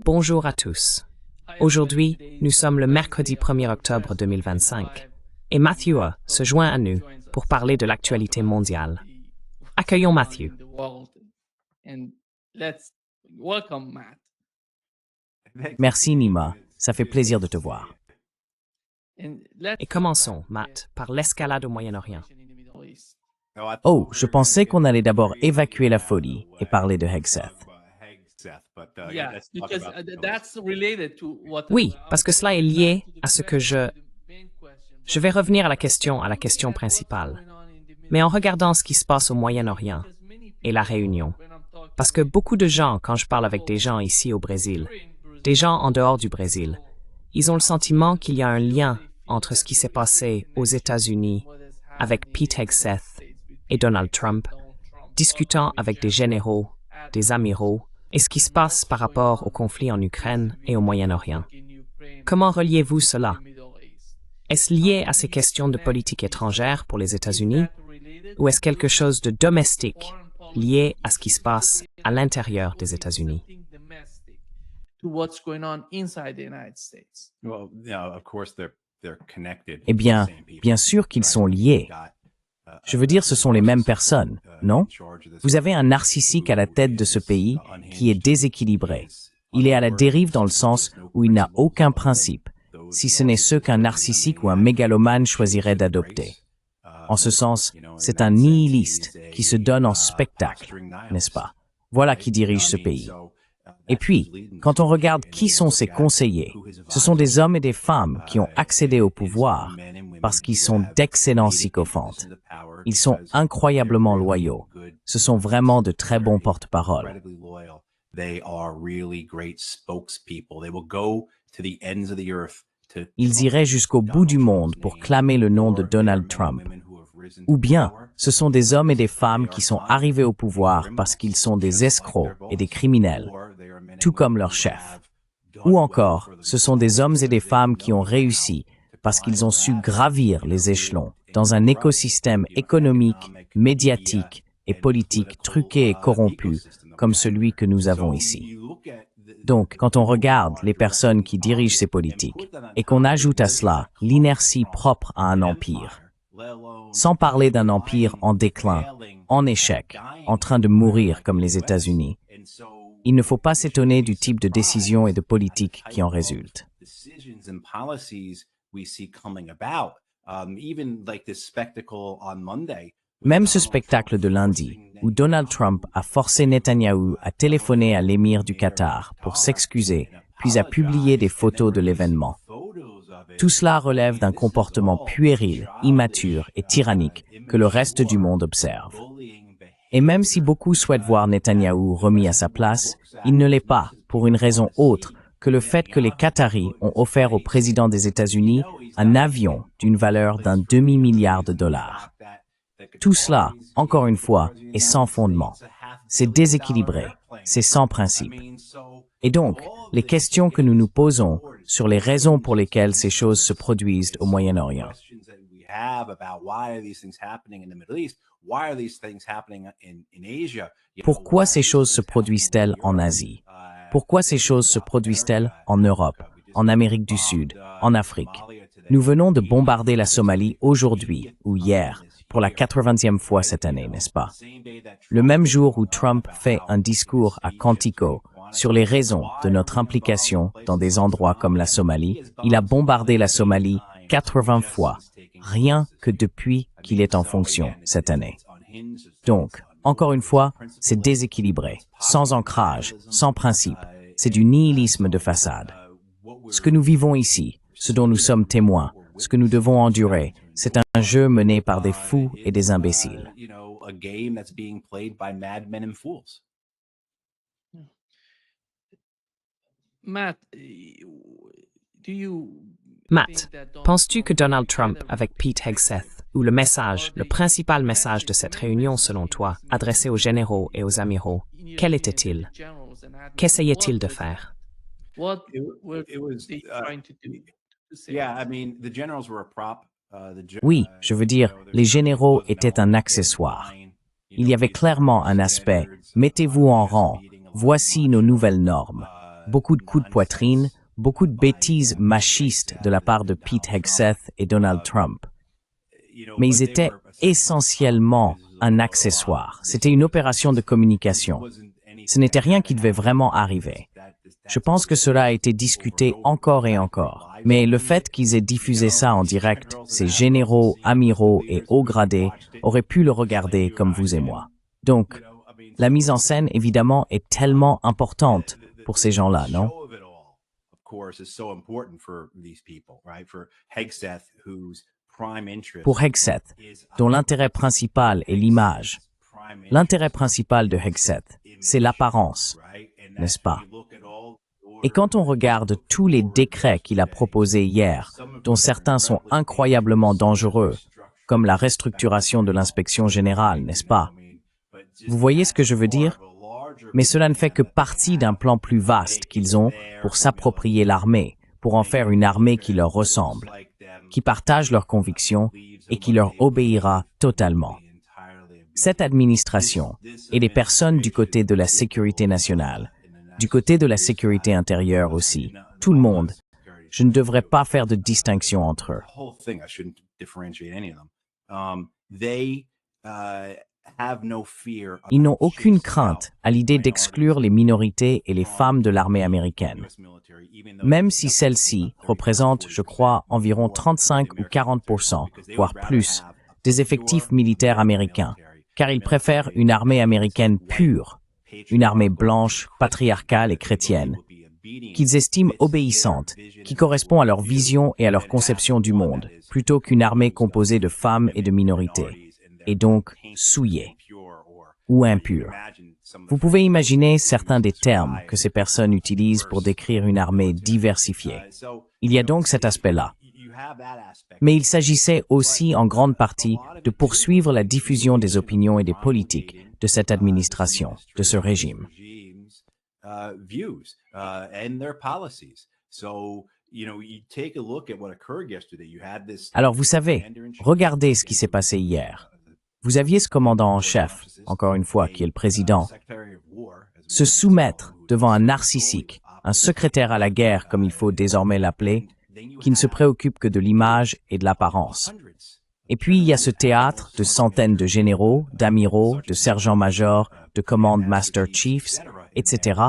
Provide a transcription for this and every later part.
Bonjour à tous. Aujourd'hui, nous sommes le mercredi 1er octobre 2025 et Matthew se joint à nous pour parler de l'actualité mondiale. Accueillons Matthew. Merci Nima, ça fait plaisir de te voir. Et commençons, Matt, par l'escalade au Moyen-Orient. Oh, je pensais qu'on allait d'abord évacuer la folie et parler de Hegseth. Oui, parce que cela est lié à ce que je vais revenir à la question principale. Mais en regardant ce qui se passe au Moyen-Orient et la Réunion, parce que beaucoup de gens, quand je parle avec des gens ici au Brésil, des gens en dehors du Brésil, ils ont le sentiment qu'il y a un lien entre ce qui s'est passé aux États-Unis avec Pete Hegseth et Donald Trump, discutant avec des généraux, des amiraux, et ce qui se passe par rapport au conflit en Ukraine et au Moyen-Orient. Comment reliez-vous cela? Est-ce lié à ces questions de politique étrangère pour les États-Unis, ou est-ce quelque chose de domestique lié à ce qui se passe à l'intérieur des États-Unis? Eh bien, bien sûr qu'ils sont liés. Je veux dire, ce sont les mêmes personnes, non? Vous avez un narcissique à la tête de ce pays qui est déséquilibré. Il est à la dérive dans le sens où il n'a aucun principe, si ce n'est ceux qu'un narcissique ou un mégalomane choisirait d'adopter. En ce sens, c'est un nihiliste qui se donne en spectacle, n'est-ce pas? Voilà qui dirige ce pays. Et puis, quand on regarde qui sont ses conseillers, ce sont des hommes et des femmes qui ont accédé au pouvoir parce qu'ils sont d'excellents sycophantes. Ils sont incroyablement loyaux. Ce sont vraiment de très bons porte-paroles. Ils iraient jusqu'au bout du monde pour clamer le nom de Donald Trump. Ou bien, ce sont des hommes et des femmes qui sont arrivés au pouvoir parce qu'ils sont des escrocs et des criminels, tout comme leur chef. Ou encore, ce sont des hommes et des femmes qui ont réussi parce qu'ils ont su gravir les échelons dans un écosystème économique, médiatique et politique truqué et corrompu comme celui que nous avons ici. Donc, quand on regarde les personnes qui dirigent ces politiques et qu'on ajoute à cela l'inertie propre à un empire, sans parler d'un empire en déclin, en échec, en train de mourir comme les États-Unis, il ne faut pas s'étonner du type de décision et de politique qui en résultent. Même ce spectacle de lundi, où Donald Trump a forcé Netanyahou à téléphoner à l'émir du Qatar pour s'excuser, puis à publier des photos de l'événement. Tout cela relève d'un comportement puéril, immature et tyrannique que le reste du monde observe. Et même si beaucoup souhaitent voir Netanyahou remis à sa place, il ne l'est pas, pour une raison autre que le fait que les Qataris ont offert au président des États-Unis un avion d'une valeur d'un demi-milliard de dollars. Tout cela, encore une fois, est sans fondement. C'est déséquilibré, c'est sans principe. Et donc, les questions que nous nous posons sur les raisons pour lesquelles ces choses se produisent au Moyen-Orient. Pourquoi ces choses se produisent-elles en Asie? Pourquoi ces choses se produisent-elles en Europe, en Amérique du Sud, en Afrique? Nous venons de bombarder la Somalie aujourd'hui ou hier, pour la 80e fois cette année, n'est-ce pas? Le même jour où Trump fait un discours à Quantico sur les raisons de notre implication dans des endroits comme la Somalie, il a bombardé la Somalie 80 fois, rien que depuis qu'il est en fonction cette année. Donc, encore une fois, c'est déséquilibré, sans ancrage, sans principe. C'est du nihilisme de façade. Ce que nous vivons ici, ce dont nous sommes témoins, ce que nous devons endurer, c'est un jeu mené par des fous et des imbéciles. Matt, penses-tu que Donald Trump avec Pete Hegseth, ou le principal message de cette réunion selon toi, adressé aux généraux et aux amiraux, quel était-il? Qu'essayait-il de faire? Oui, je veux dire, les généraux étaient un accessoire. Il y avait clairement un aspect « mettez-vous en rang, voici nos nouvelles normes ». beaucoup de coups de poitrine, beaucoup de bêtises machistes de la part de Pete Hegseth et Donald Trump. Mais ils étaient essentiellement un accessoire. C'était une opération de communication. Ce n'était rien qui devait vraiment arriver. Je pense que cela a été discuté encore et encore. Mais le fait qu'ils aient diffusé ça en direct, ces généraux, amiraux et hauts gradés auraient pu le regarder comme vous et moi. Donc, la mise en scène, évidemment, est tellement importante pour ces gens-là, non? Pour Hegseth, dont l'intérêt principal est l'image, l'intérêt principal de Hegseth, c'est l'apparence, n'est-ce pas? Et quand on regarde tous les décrets qu'il a proposés hier, dont certains sont incroyablement dangereux, comme la restructuration de l'inspection générale, n'est-ce pas? Vous voyez ce que je veux dire? Mais cela ne fait que partie d'un plan plus vaste qu'ils ont pour s'approprier l'armée, pour en faire une armée qui leur ressemble, qui partage leurs convictions et qui leur obéira totalement. Cette administration et les personnes du côté de la sécurité nationale, du côté de la sécurité intérieure aussi, tout le monde, je ne devrais pas faire de distinction entre eux. Ils n'ont aucune crainte à l'idée d'exclure les minorités et les femmes de l'armée américaine, même si celles-ci représentent, je crois, environ 35 ou 40%, voire plus, des effectifs militaires américains, car ils préfèrent une armée américaine pure, une armée blanche, patriarcale et chrétienne, qu'ils estiment obéissante, qui correspond à leur vision et à leur conception du monde, plutôt qu'une armée composée de femmes et de minorités, et donc souillée ou impure. Vous pouvez imaginer certains des termes que ces personnes utilisent pour décrire une armée diversifiée. Il y a donc cet aspect-là. Mais il s'agissait aussi en grande partie de poursuivre la diffusion des opinions et des politiques de cette administration, de ce régime. Alors vous savez, regardez ce qui s'est passé hier. Vous aviez ce commandant en chef, encore une fois, qui est le président, se soumettre devant un narcissique, un secrétaire à la guerre, comme il faut désormais l'appeler, qui ne se préoccupe que de l'image et de l'apparence. Et puis, il y a ce théâtre de centaines de généraux, d'amiraux, de sergents-majors, de Command Master Chiefs, etc.,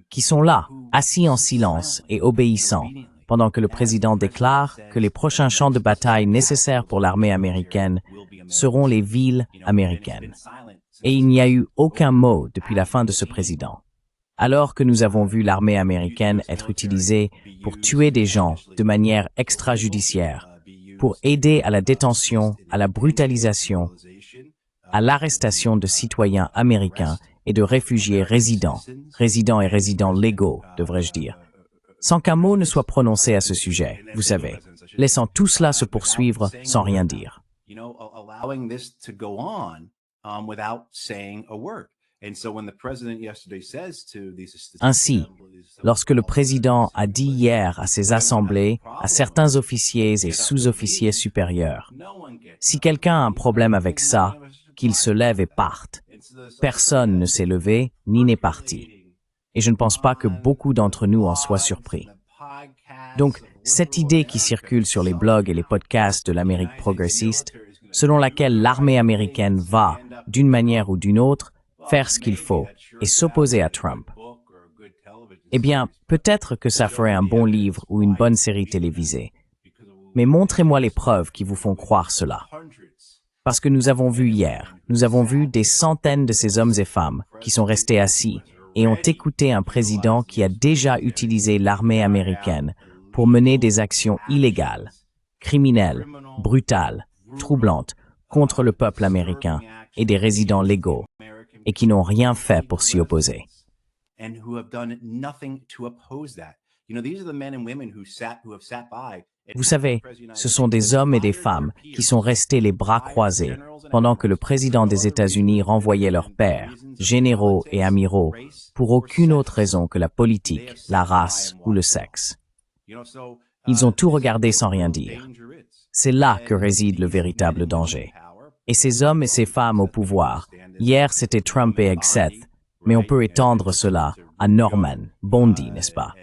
qui sont là, assis en silence et obéissants, pendant que le président déclare que les prochains champs de bataille nécessaires pour l'armée américaine seront les villes américaines. Et il n'y a eu aucun mot depuis la fin de ce président. Alors que nous avons vu l'armée américaine être utilisée pour tuer des gens de manière extrajudiciaire, pour aider à la détention, à la brutalisation, à l'arrestation de citoyens américains et de réfugiés résidents et résidents légaux, devrais-je dire, sans qu'un mot ne soit prononcé à ce sujet, vous savez, laissant tout cela se poursuivre sans rien dire. Ainsi, lorsque le président a dit hier à ses assemblées, à certains officiers et sous-officiers supérieurs, si quelqu'un a un problème avec ça, qu'il se lève et parte. Personne ne s'est levé ni n'est parti. Et je ne pense pas que beaucoup d'entre nous en soient surpris. Donc, cette idée qui circule sur les blogs et les podcasts de l'Amérique progressiste, selon laquelle l'armée américaine va, d'une manière ou d'une autre, faire ce qu'il faut et s'opposer à Trump. Eh bien, peut-être que ça ferait un bon livre ou une bonne série télévisée. Mais montrez-moi les preuves qui vous font croire cela. Parce que nous avons vu hier, nous avons vu des centaines de ces hommes et femmes qui sont restés assis et ont écouté un président qui a déjà utilisé l'armée américaine pour mener des actions illégales, criminelles, brutales, troublantes contre le peuple américain et des résidents légaux, et qui n'ont rien fait pour s'y opposer. Vous savez, ce sont des hommes et des femmes qui sont restés les bras croisés pendant que le président des États-Unis renvoyait leurs pères, généraux et amiraux, pour aucune autre raison que la politique, la race ou le sexe. Ils ont tout regardé sans rien dire. C'est là que réside le véritable danger. Et ces hommes et ces femmes au pouvoir, hier c'était Trump et Hegseth, mais on peut étendre cela à Norman, Bondi, n'est-ce pas?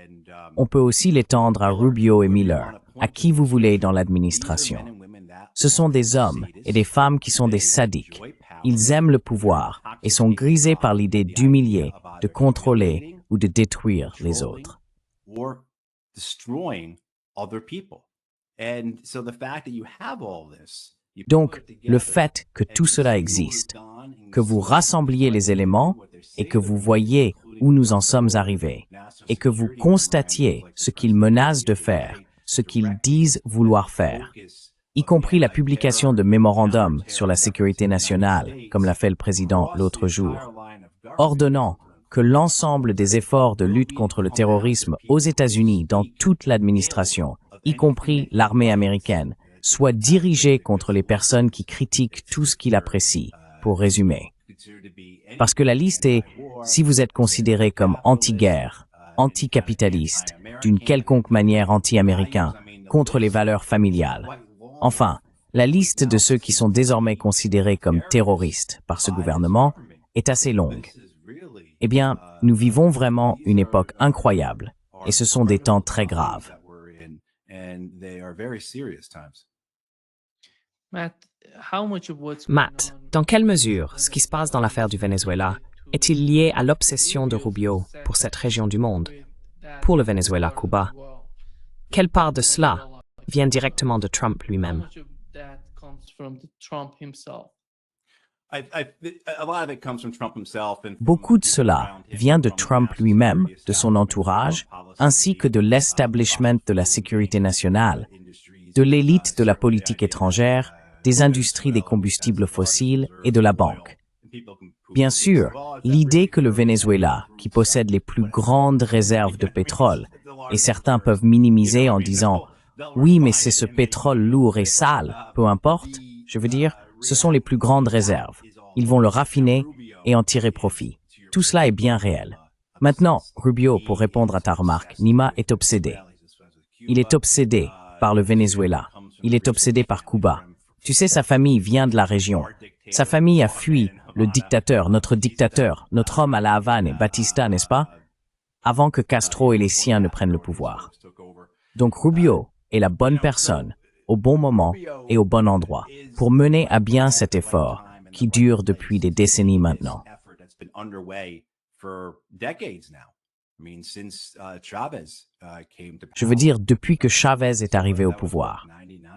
On peut aussi l'étendre à Rubio et Miller, à qui vous voulez dans l'administration. Ce sont des hommes et des femmes qui sont des sadiques. Ils aiment le pouvoir et sont grisés par l'idée d'humilier, de contrôler ou de détruire les autres. Donc, le fait que tout cela existe, que vous rassembliez les éléments et que vous voyez où nous en sommes arrivés, et que vous constatiez ce qu'ils menacent de faire, ce qu'ils disent vouloir faire, y compris la publication de mémorandums sur la sécurité nationale, comme l'a fait le président l'autre jour, ordonnant que l'ensemble des efforts de lutte contre le terrorisme aux États-Unis dans toute l'administration, y compris l'armée américaine, soient dirigés contre les personnes qui critiquent tout ce qu'il apprécie, pour résumer. Parce que la liste est, si vous êtes considéré comme anti-guerre, anticapitaliste, d'une quelconque manière anti-américain, contre les valeurs familiales. Enfin, la liste de ceux qui sont désormais considérés comme terroristes par ce gouvernement est assez longue. Eh bien, nous vivons vraiment une époque incroyable, et ce sont des temps très graves. Matt, dans quelle mesure ce qui se passe dans l'affaire du Venezuela est-il lié à l'obsession de Rubio pour cette région du monde, pour le Venezuela-Cuba? Quelle part de cela vient directement de Trump lui-même? Beaucoup de cela vient de Trump lui-même, de son entourage, ainsi que de l'establishment de la sécurité nationale, de l'élite de la politique étrangère, des industries des combustibles fossiles et de la banque. Bien sûr, l'idée que le Venezuela, qui possède les plus grandes réserves de pétrole, et certains peuvent minimiser en disant « Oui, mais c'est ce pétrole lourd et sale, peu importe », je veux dire, ce sont les plus grandes réserves. Ils vont le raffiner et en tirer profit. Tout cela est bien réel. Maintenant, Rubio, pour répondre à ta remarque, Nima est obsédé. Il est obsédé par le Venezuela. Il est obsédé par Cuba. Tu sais, sa famille vient de la région. Sa famille a fui le dictateur, notre homme à la Havane et Batista, n'est-ce pas? Avant que Castro et les siens ne prennent le pouvoir. Donc Rubio est la bonne personne, au bon moment et au bon endroit, pour mener à bien cet effort qui dure depuis des décennies maintenant. Je veux dire, depuis que Chavez est arrivé au pouvoir.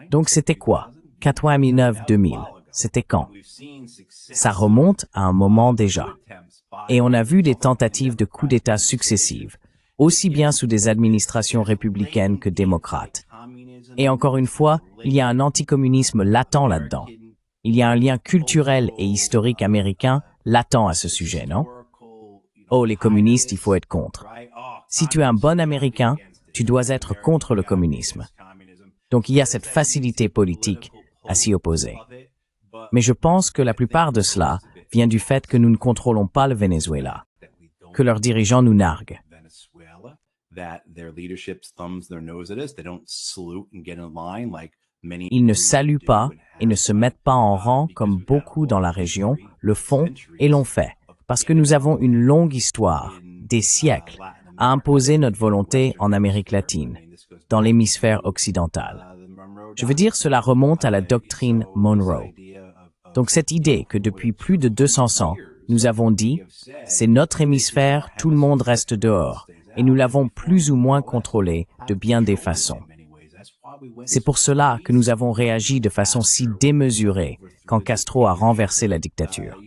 Donc c'était quoi? 99-2000. C'était quand? Ça remonte à un moment déjà. Et on a vu des tentatives de coups d'État successives, aussi bien sous des administrations républicaines que démocrates. Et encore une fois, il y a un anticommunisme latent là-dedans. Il y a un lien culturel et historique américain latent à ce sujet, non? Oh, les communistes, il faut être contre. Si tu es un bon Américain, tu dois être contre le communisme. Donc il y a cette facilité politique à s'y opposer. Mais je pense que la plupart de cela vient du fait que nous ne contrôlons pas le Venezuela, que leurs dirigeants nous narguent. Ils ne saluent pas et ne se mettent pas en rang comme beaucoup dans la région le font et l'ont fait, parce que nous avons une longue histoire, des siècles, à imposer notre volonté en Amérique latine, dans l'hémisphère occidental. Je veux dire, cela remonte à la doctrine Monroe. Donc cette idée que depuis plus de 200 ans, nous avons dit, c'est notre hémisphère, tout le monde reste dehors, et nous l'avons plus ou moins contrôlé de bien des façons. C'est pour cela que nous avons réagi de façon si démesurée quand Castro a renversé la dictature.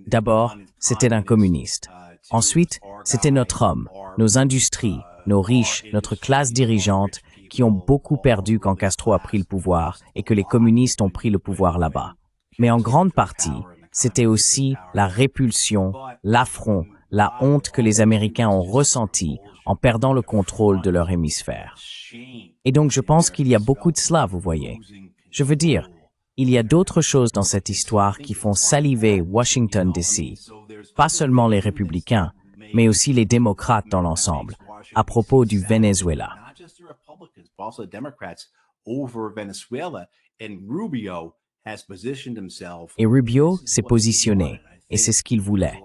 D'abord, c'était un communiste. Ensuite, c'était notre homme, nos industries, nos riches, notre classe dirigeante qui ont beaucoup perdu quand Castro a pris le pouvoir et que les communistes ont pris le pouvoir là-bas. Mais en grande partie, c'était aussi la répulsion, l'affront, la honte que les Américains ont ressentie en perdant le contrôle de leur hémisphère. Et donc je pense qu'il y a beaucoup de cela, vous voyez. Je veux dire, il y a d'autres choses dans cette histoire qui font saliver Washington, D.C., pas seulement les républicains, mais aussi les démocrates dans l'ensemble, à propos du Venezuela. Et Rubio s'est positionné, et c'est ce qu'il voulait.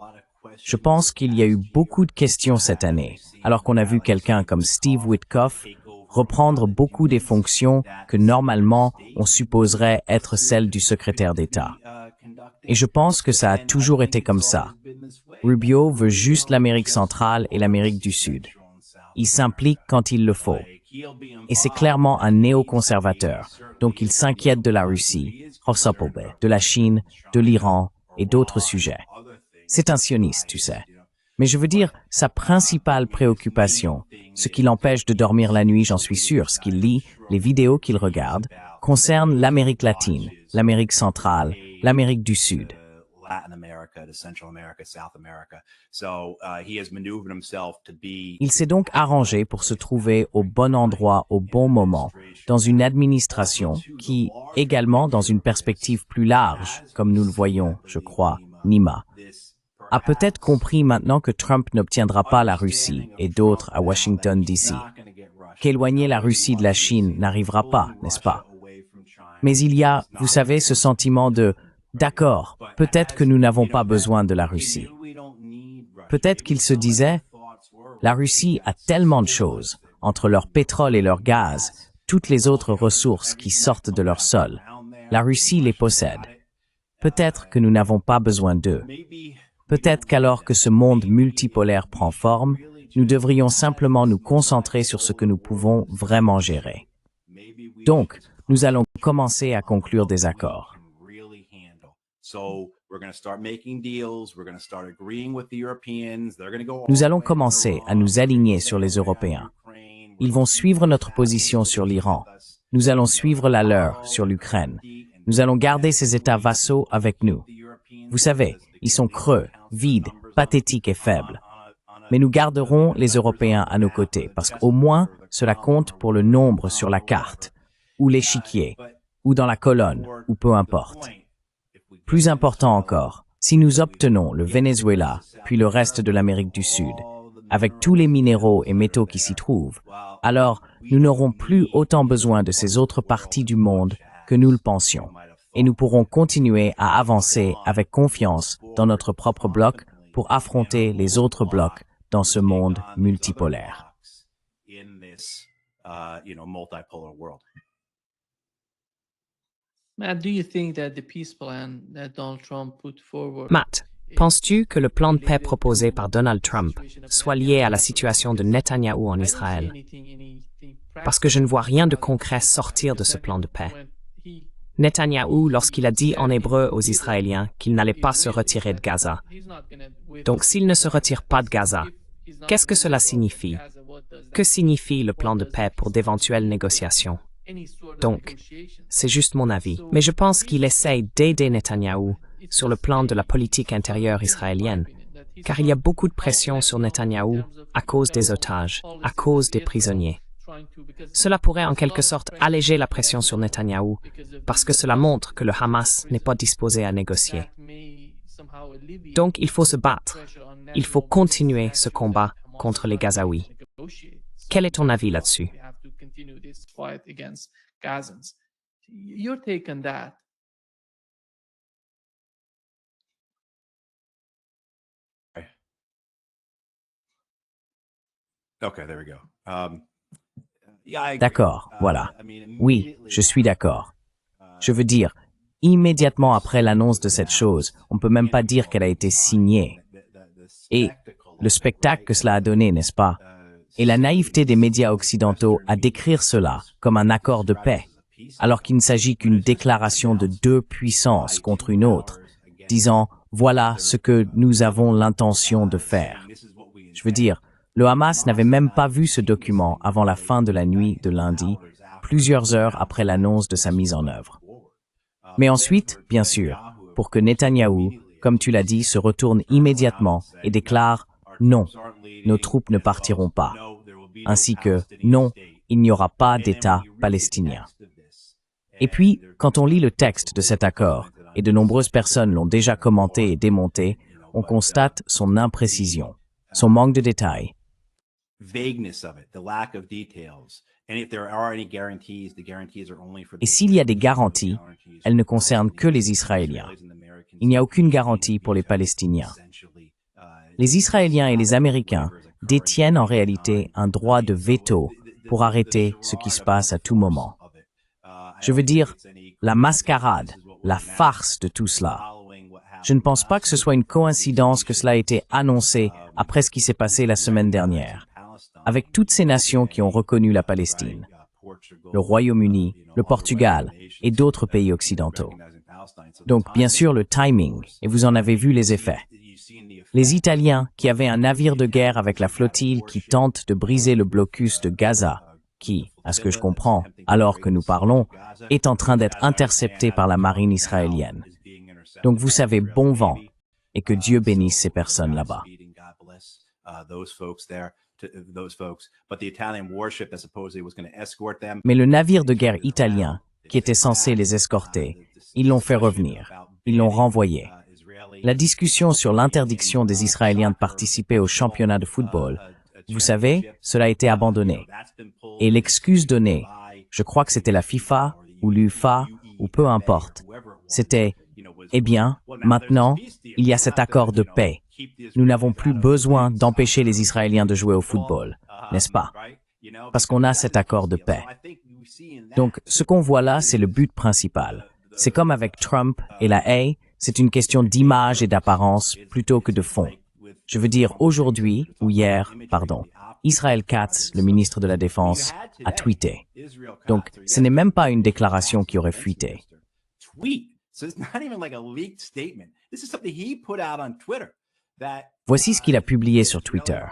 Je pense qu'il y a eu beaucoup de questions cette année, alors qu'on a vu quelqu'un comme Steve Witkoff reprendre beaucoup des fonctions que normalement on supposerait être celles du secrétaire d'État. Et je pense que ça a toujours été comme ça. Rubio veut juste l'Amérique centrale et l'Amérique du Sud. Il s'implique quand il le faut. Et c'est clairement un néoconservateur, donc il s'inquiète de la Russie, de la Chine, de l'Iran et d'autres sujets. C'est un sioniste, tu sais. Mais je veux dire, sa principale préoccupation, ce qui l'empêche de dormir la nuit, j'en suis sûr, ce qu'il lit, les vidéos qu'il regarde, concerne l'Amérique latine, l'Amérique centrale, l'Amérique du Sud. Il s'est donc arrangé pour se trouver au bon endroit au bon moment, dans une administration qui, également dans une perspective plus large, comme nous le voyons, je crois, Nima, a peut-être compris maintenant que Trump n'obtiendra pas la Russie et d'autres à Washington, D.C. Qu'éloigner la Russie de la Chine n'arrivera pas, n'est-ce pas? Mais il y a, vous savez, ce sentiment de « d'accord, peut-être que nous n'avons pas besoin de la Russie ». Peut-être qu'il se disait « la Russie a tellement de choses, entre leur pétrole et leur gaz, toutes les autres ressources qui sortent de leur sol. La Russie les possède. Peut-être que nous n'avons pas besoin d'eux. Peut-être qu'alors que ce monde multipolaire prend forme, nous devrions simplement nous concentrer sur ce que nous pouvons vraiment gérer. Donc, nous allons commencer à conclure des accords. Nous allons commencer à nous aligner sur les Européens. Ils vont suivre notre position sur l'Iran. Nous allons suivre la leur sur l'Ukraine. Nous allons garder ces États vassaux avec nous. Vous savez, ils sont creux, vides, pathétiques et faibles. Mais nous garderons les Européens à nos côtés, parce qu'au moins, cela compte pour le nombre sur la carte, ou l'échiquier, ou dans la colonne, ou peu importe. Plus important encore, si nous obtenons le Venezuela, puis le reste de l'Amérique du Sud, avec tous les minéraux et métaux qui s'y trouvent, alors nous n'aurons plus autant besoin de ces autres parties du monde que nous le pensions. Et nous pourrons continuer à avancer avec confiance dans notre propre bloc pour affronter les autres blocs dans ce monde multipolaire. Matt, penses-tu que le plan de paix proposé par Donald Trump soit lié à la situation de Netanyahou en Israël? Parce que je ne vois rien de concret sortir de ce plan de paix. Netanyahou, lorsqu'il a dit en hébreu aux Israéliens qu'il n'allait pas se retirer de Gaza. Donc s'il ne se retire pas de Gaza, qu'est-ce que cela signifie? Que signifie le plan de paix pour d'éventuelles négociations? Donc, c'est juste mon avis. Mais je pense qu'il essaye d'aider Netanyahou sur le plan de la politique intérieure israélienne, car il y a beaucoup de pression sur Netanyahou à cause des otages, à cause des prisonniers. Cela pourrait en quelque sorte alléger la pression sur Netanyahou, parce que cela montre que le Hamas n'est pas disposé à négocier. Donc il faut se battre. Il faut continuer ce combat contre les Gazaouis. Quel est ton avis là-dessus? D'accord, voilà. Oui, je suis d'accord. Je veux dire, immédiatement après l'annonce de cette chose, on ne peut même pas dire qu'elle a été signée. Et le spectacle que cela a donné, n'est-ce pas? Et la naïveté des médias occidentaux à décrire cela comme un accord de paix, alors qu'il ne s'agit qu'une déclaration de deux puissances contre une autre, disant « voilà ce que nous avons l'intention de faire ». Je veux dire, le Hamas n'avait même pas vu ce document avant la fin de la nuit de lundi, plusieurs heures après l'annonce de sa mise en œuvre. Mais ensuite, bien sûr, pour que Netanyahou, comme tu l'as dit, se retourne immédiatement et déclare « non, nos troupes ne partiront pas », ainsi que « non, il n'y aura pas d'État palestinien ». Et puis, quand on lit le texte de cet accord, et de nombreuses personnes l'ont déjà commenté et démonté, on constate son imprécision, son manque de détails. Et s'il y a des garanties, elles ne concernent que les Israéliens. Il n'y a aucune garantie pour les Palestiniens. Les Israéliens et les Américains détiennent en réalité un droit de veto pour arrêter ce qui se passe à tout moment. Je veux dire, la mascarade, la farce de tout cela. Je ne pense pas que ce soit une coïncidence que cela ait été annoncé après ce qui s'est passé la semaine dernière, avec toutes ces nations qui ont reconnu la Palestine, le Royaume-Uni, le Portugal et d'autres pays occidentaux. Donc, bien sûr, le timing, et vous en avez vu les effets. Les Italiens, qui avaient un navire de guerre avec la flottille qui tente de briser le blocus de Gaza, qui, à ce que je comprends, alors que nous parlons, est en train d'être intercepté par la marine israélienne. Donc vous savez, bon vent, et que Dieu bénisse ces personnes là-bas. Mais le navire de guerre italien, qui était censé les escorter, ils l'ont fait revenir. Ils l'ont renvoyé. La discussion sur l'interdiction des Israéliens de participer au championnat de football, vous savez, cela a été abandonné. Et l'excuse donnée, je crois que c'était la FIFA ou l'UEFA ou peu importe, c'était « Eh bien, maintenant, il y a cet accord de paix. Nous n'avons plus besoin d'empêcher les Israéliens de jouer au football, n'est-ce pas? Parce qu'on a cet accord de paix. » Donc, ce qu'on voit là, c'est le but principal. C'est comme avec Trump et la haie, c'est une question d'image et d'apparence plutôt que de fond. Je veux dire, aujourd'hui, ou hier, pardon, Israel Katz, le ministre de la Défense, a tweeté. Donc, ce n'est même pas une déclaration qui aurait fuité. Voici ce qu'il a publié sur Twitter.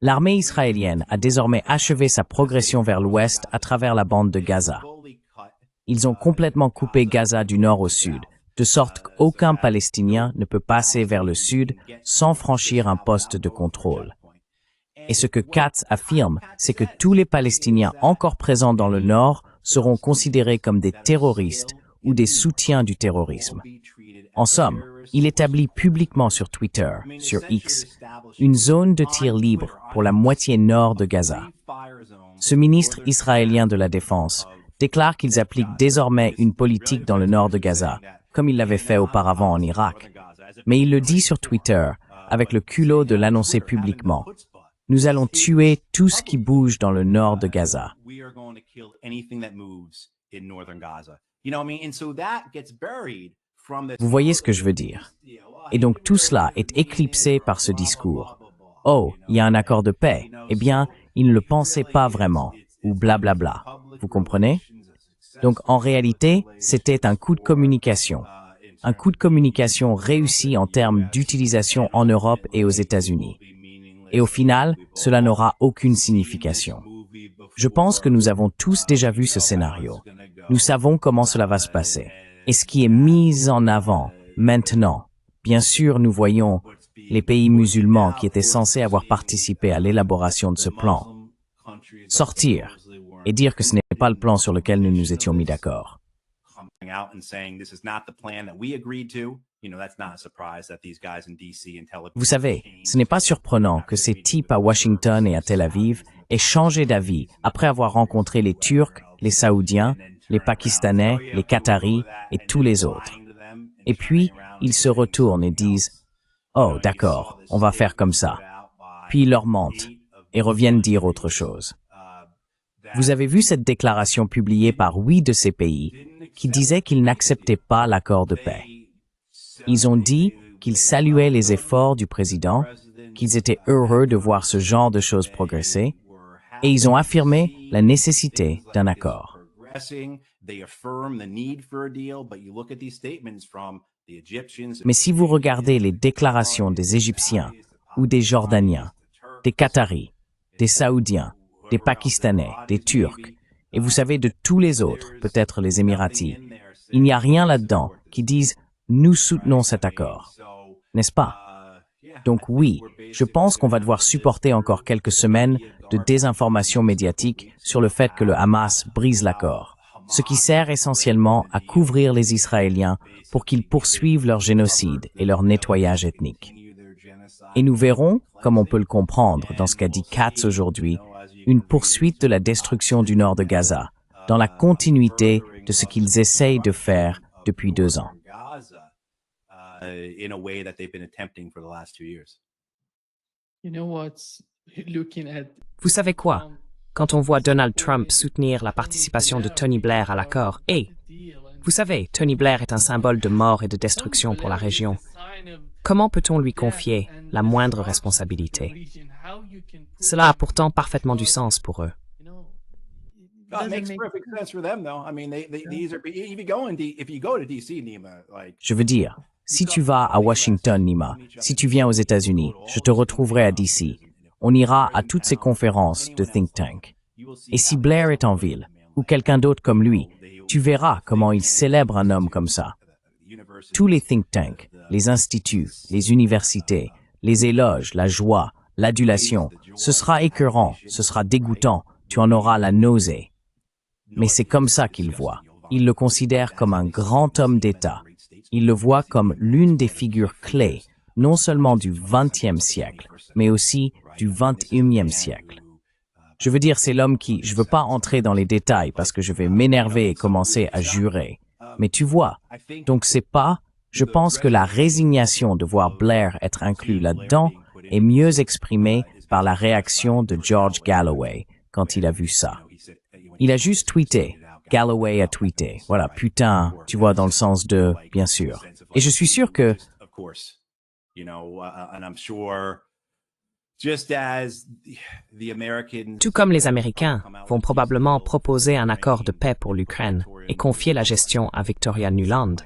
L'armée israélienne a désormais achevé sa progression vers l'ouest à travers la bande de Gaza. Ils ont complètement coupé Gaza du nord au sud, de sorte qu'aucun Palestinien ne peut passer vers le sud sans franchir un poste de contrôle. Et ce que Katz affirme, c'est que tous les Palestiniens encore présents dans le nord seront considérés comme des terroristes ou des soutiens du terrorisme. En somme, il établit publiquement sur Twitter, sur X, une zone de tir libre pour la moitié nord de Gaza. Ce ministre israélien de la Défense déclare qu'ils appliquent désormais une politique dans le nord de Gaza, comme il l'avait fait auparavant en Irak. Mais il le dit sur Twitter, avec le culot de l'annoncer publiquement. Nous allons tuer tout ce qui bouge dans le nord de Gaza. Vous voyez ce que je veux dire? Et donc tout cela est éclipsé par ce discours. Oh, il y a un accord de paix. Eh bien, il ne le pensait pas vraiment, ou blablabla. Vous comprenez? Donc en réalité, c'était un coup de communication. Un coup de communication réussi en termes d'utilisation en Europe et aux États-Unis. Et au final, cela n'aura aucune signification. Je pense que nous avons tous déjà vu ce scénario. Nous savons comment cela va se passer. Et ce qui est mis en avant maintenant, bien sûr, nous voyons les pays musulmans qui étaient censés avoir participé à l'élaboration de ce plan sortir et dire que ce n'est pas le plan sur lequel nous nous étions mis d'accord. Vous savez, ce n'est pas surprenant que ces types à Washington et à Tel Aviv aient changé d'avis après avoir rencontré les Turcs, les Saoudiens, les Pakistanais, les Qataris et tous les autres. Et puis, ils se retournent et disent « Oh, d'accord, on va faire comme ça. » Puis ils leur mentent et reviennent dire autre chose. Vous avez vu cette déclaration publiée par 8 de ces pays qui disaient qu'ils n'acceptaient pas l'accord de paix. Ils ont dit qu'ils saluaient les efforts du président, qu'ils étaient heureux de voir ce genre de choses progresser, et ils ont affirmé la nécessité d'un accord. Mais si vous regardez les déclarations des Égyptiens ou des Jordaniens, des Qataris, des Saoudiens, des Pakistanais, des Turcs, et vous savez de tous les autres, peut-être les Émiratis, il n'y a rien là-dedans qui dise « nous soutenons cet accord ». N'est-ce pas? Donc oui, je pense qu'on va devoir supporter encore quelques semaines de désinformation médiatique sur le fait que le Hamas brise l'accord, ce qui sert essentiellement à couvrir les Israéliens pour qu'ils poursuivent leur génocide et leur nettoyage ethnique. Et nous verrons, comme on peut le comprendre dans ce qu'a dit Katz aujourd'hui, une poursuite de la destruction du nord de Gaza, dans la continuité de ce qu'ils essayent de faire depuis 2 ans. Vous savez quoi? Quand on voit Donald Trump soutenir la participation de Tony Blair à l'accord, et, vous savez, Tony Blair est un symbole de mort et de destruction pour la région. Comment peut-on lui confier la moindre responsabilité? Cela a pourtant parfaitement du sens pour eux. It makes perfect sense for them, though. I mean, these are if you go to DC, Nima, like. Je veux dire, si tu vas à Washington, Nima, si tu viens aux États-Unis, je te retrouverai à DC. On ira à toutes ces conférences de think tank. Et si Blair est en ville, ou quelqu'un d'autre comme lui, tu verras comment il célèbre un homme comme ça. Tous les think tanks, les instituts, les universités, les éloges, la joie, l'adulation, ce sera écœurant, ce sera dégoûtant, tu en auras la nausée. Mais c'est comme ça qu'il voit. Il le considère comme un grand homme d'État. Il le voit comme l'une des figures clés, non seulement du XXe siècle, mais aussi du XXIe siècle. Je veux dire, c'est l'homme qui, je veux pas entrer dans les détails parce que je vais m'énerver et commencer à jurer. Mais tu vois, donc c'est pas, je pense que la résignation de voir Blair être inclus là-dedans est mieux exprimée par la réaction de George Galloway quand il a vu ça. Il a juste tweeté. Galloway a tweeté. Voilà, putain, tu vois, dans le sens de, bien sûr. Et je suis sûr que, Tout comme les Américains vont probablement proposer un accord de paix pour l'Ukraine et confier la gestion à Victoria Nuland.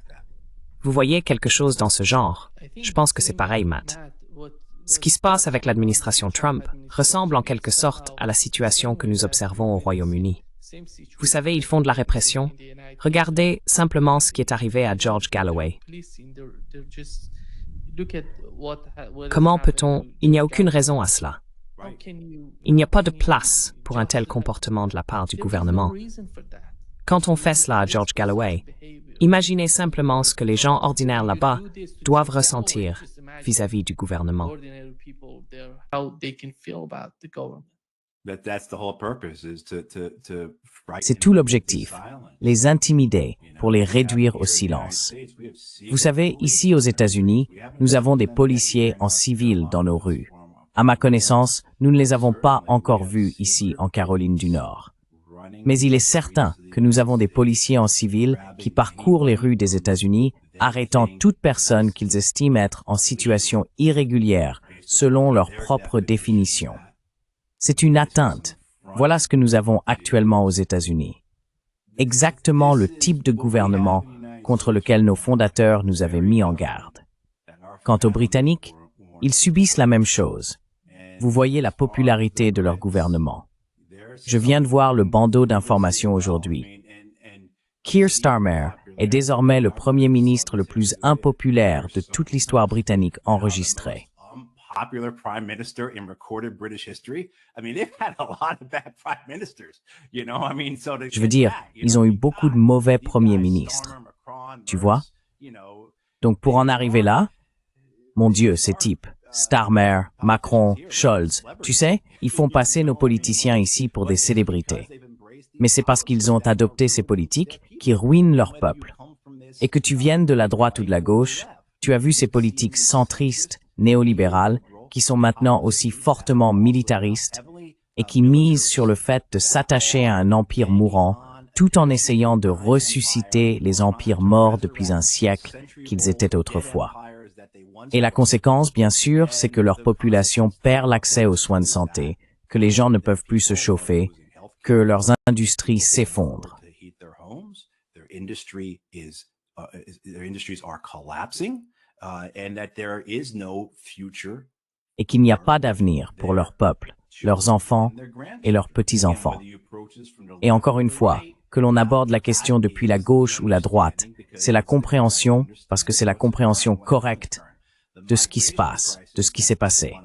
Vous voyez quelque chose dans ce genre? Je pense que c'est pareil, Matt. Ce qui se passe avec l'administration Trump ressemble en quelque sorte à la situation que nous observons au Royaume-Uni. Vous savez, ils font de la répression. Regardez simplement ce qui est arrivé à George Galloway. Comment peut-on... Il n'y a aucune raison à cela. Il n'y a pas de place pour un tel comportement de la part du gouvernement. Quand on fait cela à George Galloway, imaginez simplement ce que les gens ordinaires là-bas doivent ressentir vis-à-vis du gouvernement. c'est tout l'objectif, les intimider pour les réduire au silence. Vous savez, ici aux États-Unis, nous avons des policiers en civil dans nos rues. À ma connaissance, nous ne les avons pas encore vus ici en Caroline du Nord. Mais il est certain que nous avons des policiers en civil qui parcourent les rues des États-Unis, arrêtant toute personne qu'ils estiment être en situation irrégulière, selon leur propre définition. C'est une atteinte. Voilà ce que nous avons actuellement aux États-Unis. Exactement le type de gouvernement contre lequel nos fondateurs nous avaient mis en garde. Quant aux Britanniques, ils subissent la même chose. Vous voyez la popularité de leur gouvernement. Je viens de voir le bandeau d'information aujourd'hui. Keir Starmer est désormais le premier ministre le plus impopulaire de toute l'histoire britannique enregistrée. Popular prime minister in recorded British history. I mean, they've had a lot of bad prime ministers, you know. I mean, so Je veux dire, ils ont eu beaucoup de mauvais premiers ministres. Tu vois? Donc pour en arriver là, mon Dieu, ces types, Starmer, Macron, Scholz, tu sais, ils font passer nos politiciens ici pour des célébrités. Mais c'est parce qu'ils ont adopté ces politiques qui ruinent leur peuple. Et que tu viennes de la droite ou de la gauche, tu as vu ces politiques centristes, néolibérales, qui sont maintenant aussi fortement militaristes et qui misent sur le fait de s'attacher à un empire mourant tout en essayant de ressusciter les empires morts depuis un siècle qu'ils étaient autrefois. Et la conséquence, bien sûr, c'est que leur population perd l'accès aux soins de santé, que les gens ne peuvent plus se chauffer, que leurs industries s'effondrent. Et qu'il n'y a pas d'avenir pour leur peuple, leurs enfants et leurs petits-enfants. Et encore une fois, que l'on aborde la question depuis la gauche ou la droite, c'est la compréhension, parce que c'est la compréhension correcte de ce qui se passe, de ce qui s'est passé.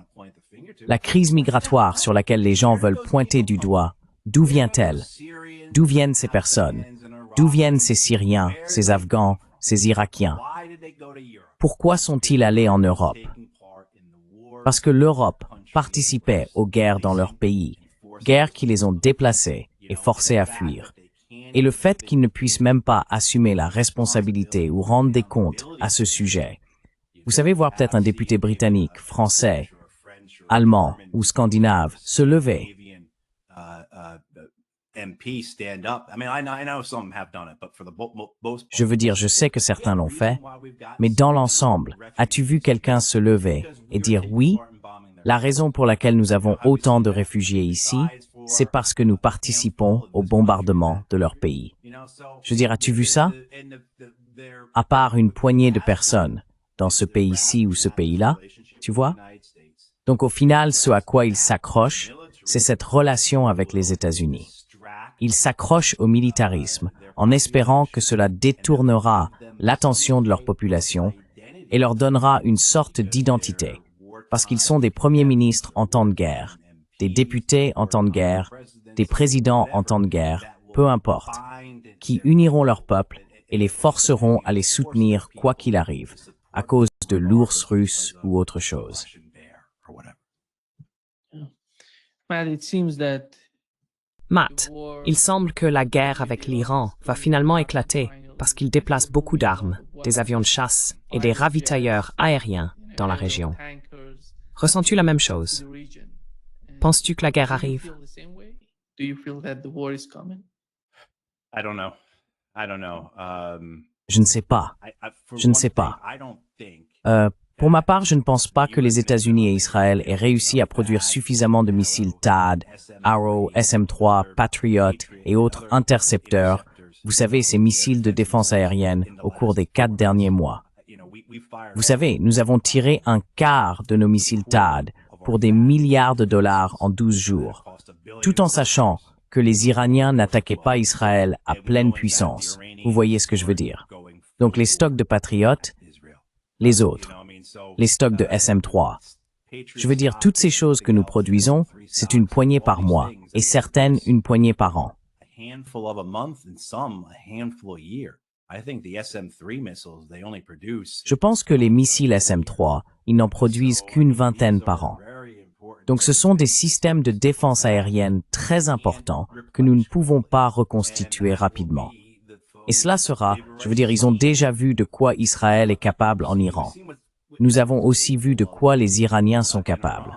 La crise migratoire sur laquelle les gens veulent pointer du doigt, d'où vient-elle? D'où viennent ces personnes? D'où viennent ces Syriens, ces Afghans, ces Irakiens? Pourquoi sont-ils allés en Europe? Parce que l'Europe participait aux guerres dans leur pays, guerres qui les ont déplacés et forcés à fuir. Et le fait qu'ils ne puissent même pas assumer la responsabilité ou rendre des comptes à ce sujet. Vous savez, voir peut-être un député britannique, français, Allemands ou Scandinaves se lever. Je veux dire, je sais que certains l'ont fait, mais dans l'ensemble, as-tu vu quelqu'un se lever et dire oui, la raison pour laquelle nous avons autant de réfugiés ici, c'est parce que nous participons au bombardement de leur pays. Je veux dire, as-tu vu ça? À part une poignée de personnes dans ce pays-ci ou ce pays-là, tu vois? Donc au final, ce à quoi ils s'accrochent, c'est cette relation avec les États-Unis. Ils s'accrochent au militarisme en espérant que cela détournera l'attention de leur population et leur donnera une sorte d'identité, parce qu'ils sont des premiers ministres en temps de guerre, des députés en temps de guerre, des présidents en temps de guerre, peu importe, qui uniront leur peuple et les forceront à les soutenir quoi qu'il arrive, à cause de l'ours russe ou autre chose. Matt, il semble que la guerre avec l'Iran va finalement éclater parce qu'il déplace beaucoup d'armes, des avions de chasse et des ravitailleurs aériens dans la région. Ressens-tu la même chose? Penses-tu que la guerre arrive? Je ne sais pas. Je ne sais pas. Pour ma part, je ne pense pas que les États-Unis et Israël aient réussi à produire suffisamment de missiles THAAD, Arrow, SM-3, Patriot et autres intercepteurs, vous savez, ces missiles de défense aérienne, au cours des 4 derniers mois. Vous savez, nous avons tiré un quart de nos missiles THAAD pour des milliards de dollars en 12 jours, tout en sachant que les Iraniens n'attaquaient pas Israël à pleine puissance. Vous voyez ce que je veux dire? Donc les stocks de Patriot, les autres, les stocks de SM-3. Je veux dire, toutes ces choses que nous produisons, c'est une poignée par mois, et certaines une poignée par an. Je pense que les missiles SM-3, ils n'en produisent qu'une vingtaine par an. Donc ce sont des systèmes de défense aérienne très importants que nous ne pouvons pas reconstituer rapidement. Et cela sera, je veux dire, ils ont déjà vu de quoi Israël est capable en Iran. Nous avons aussi vu de quoi les Iraniens sont capables.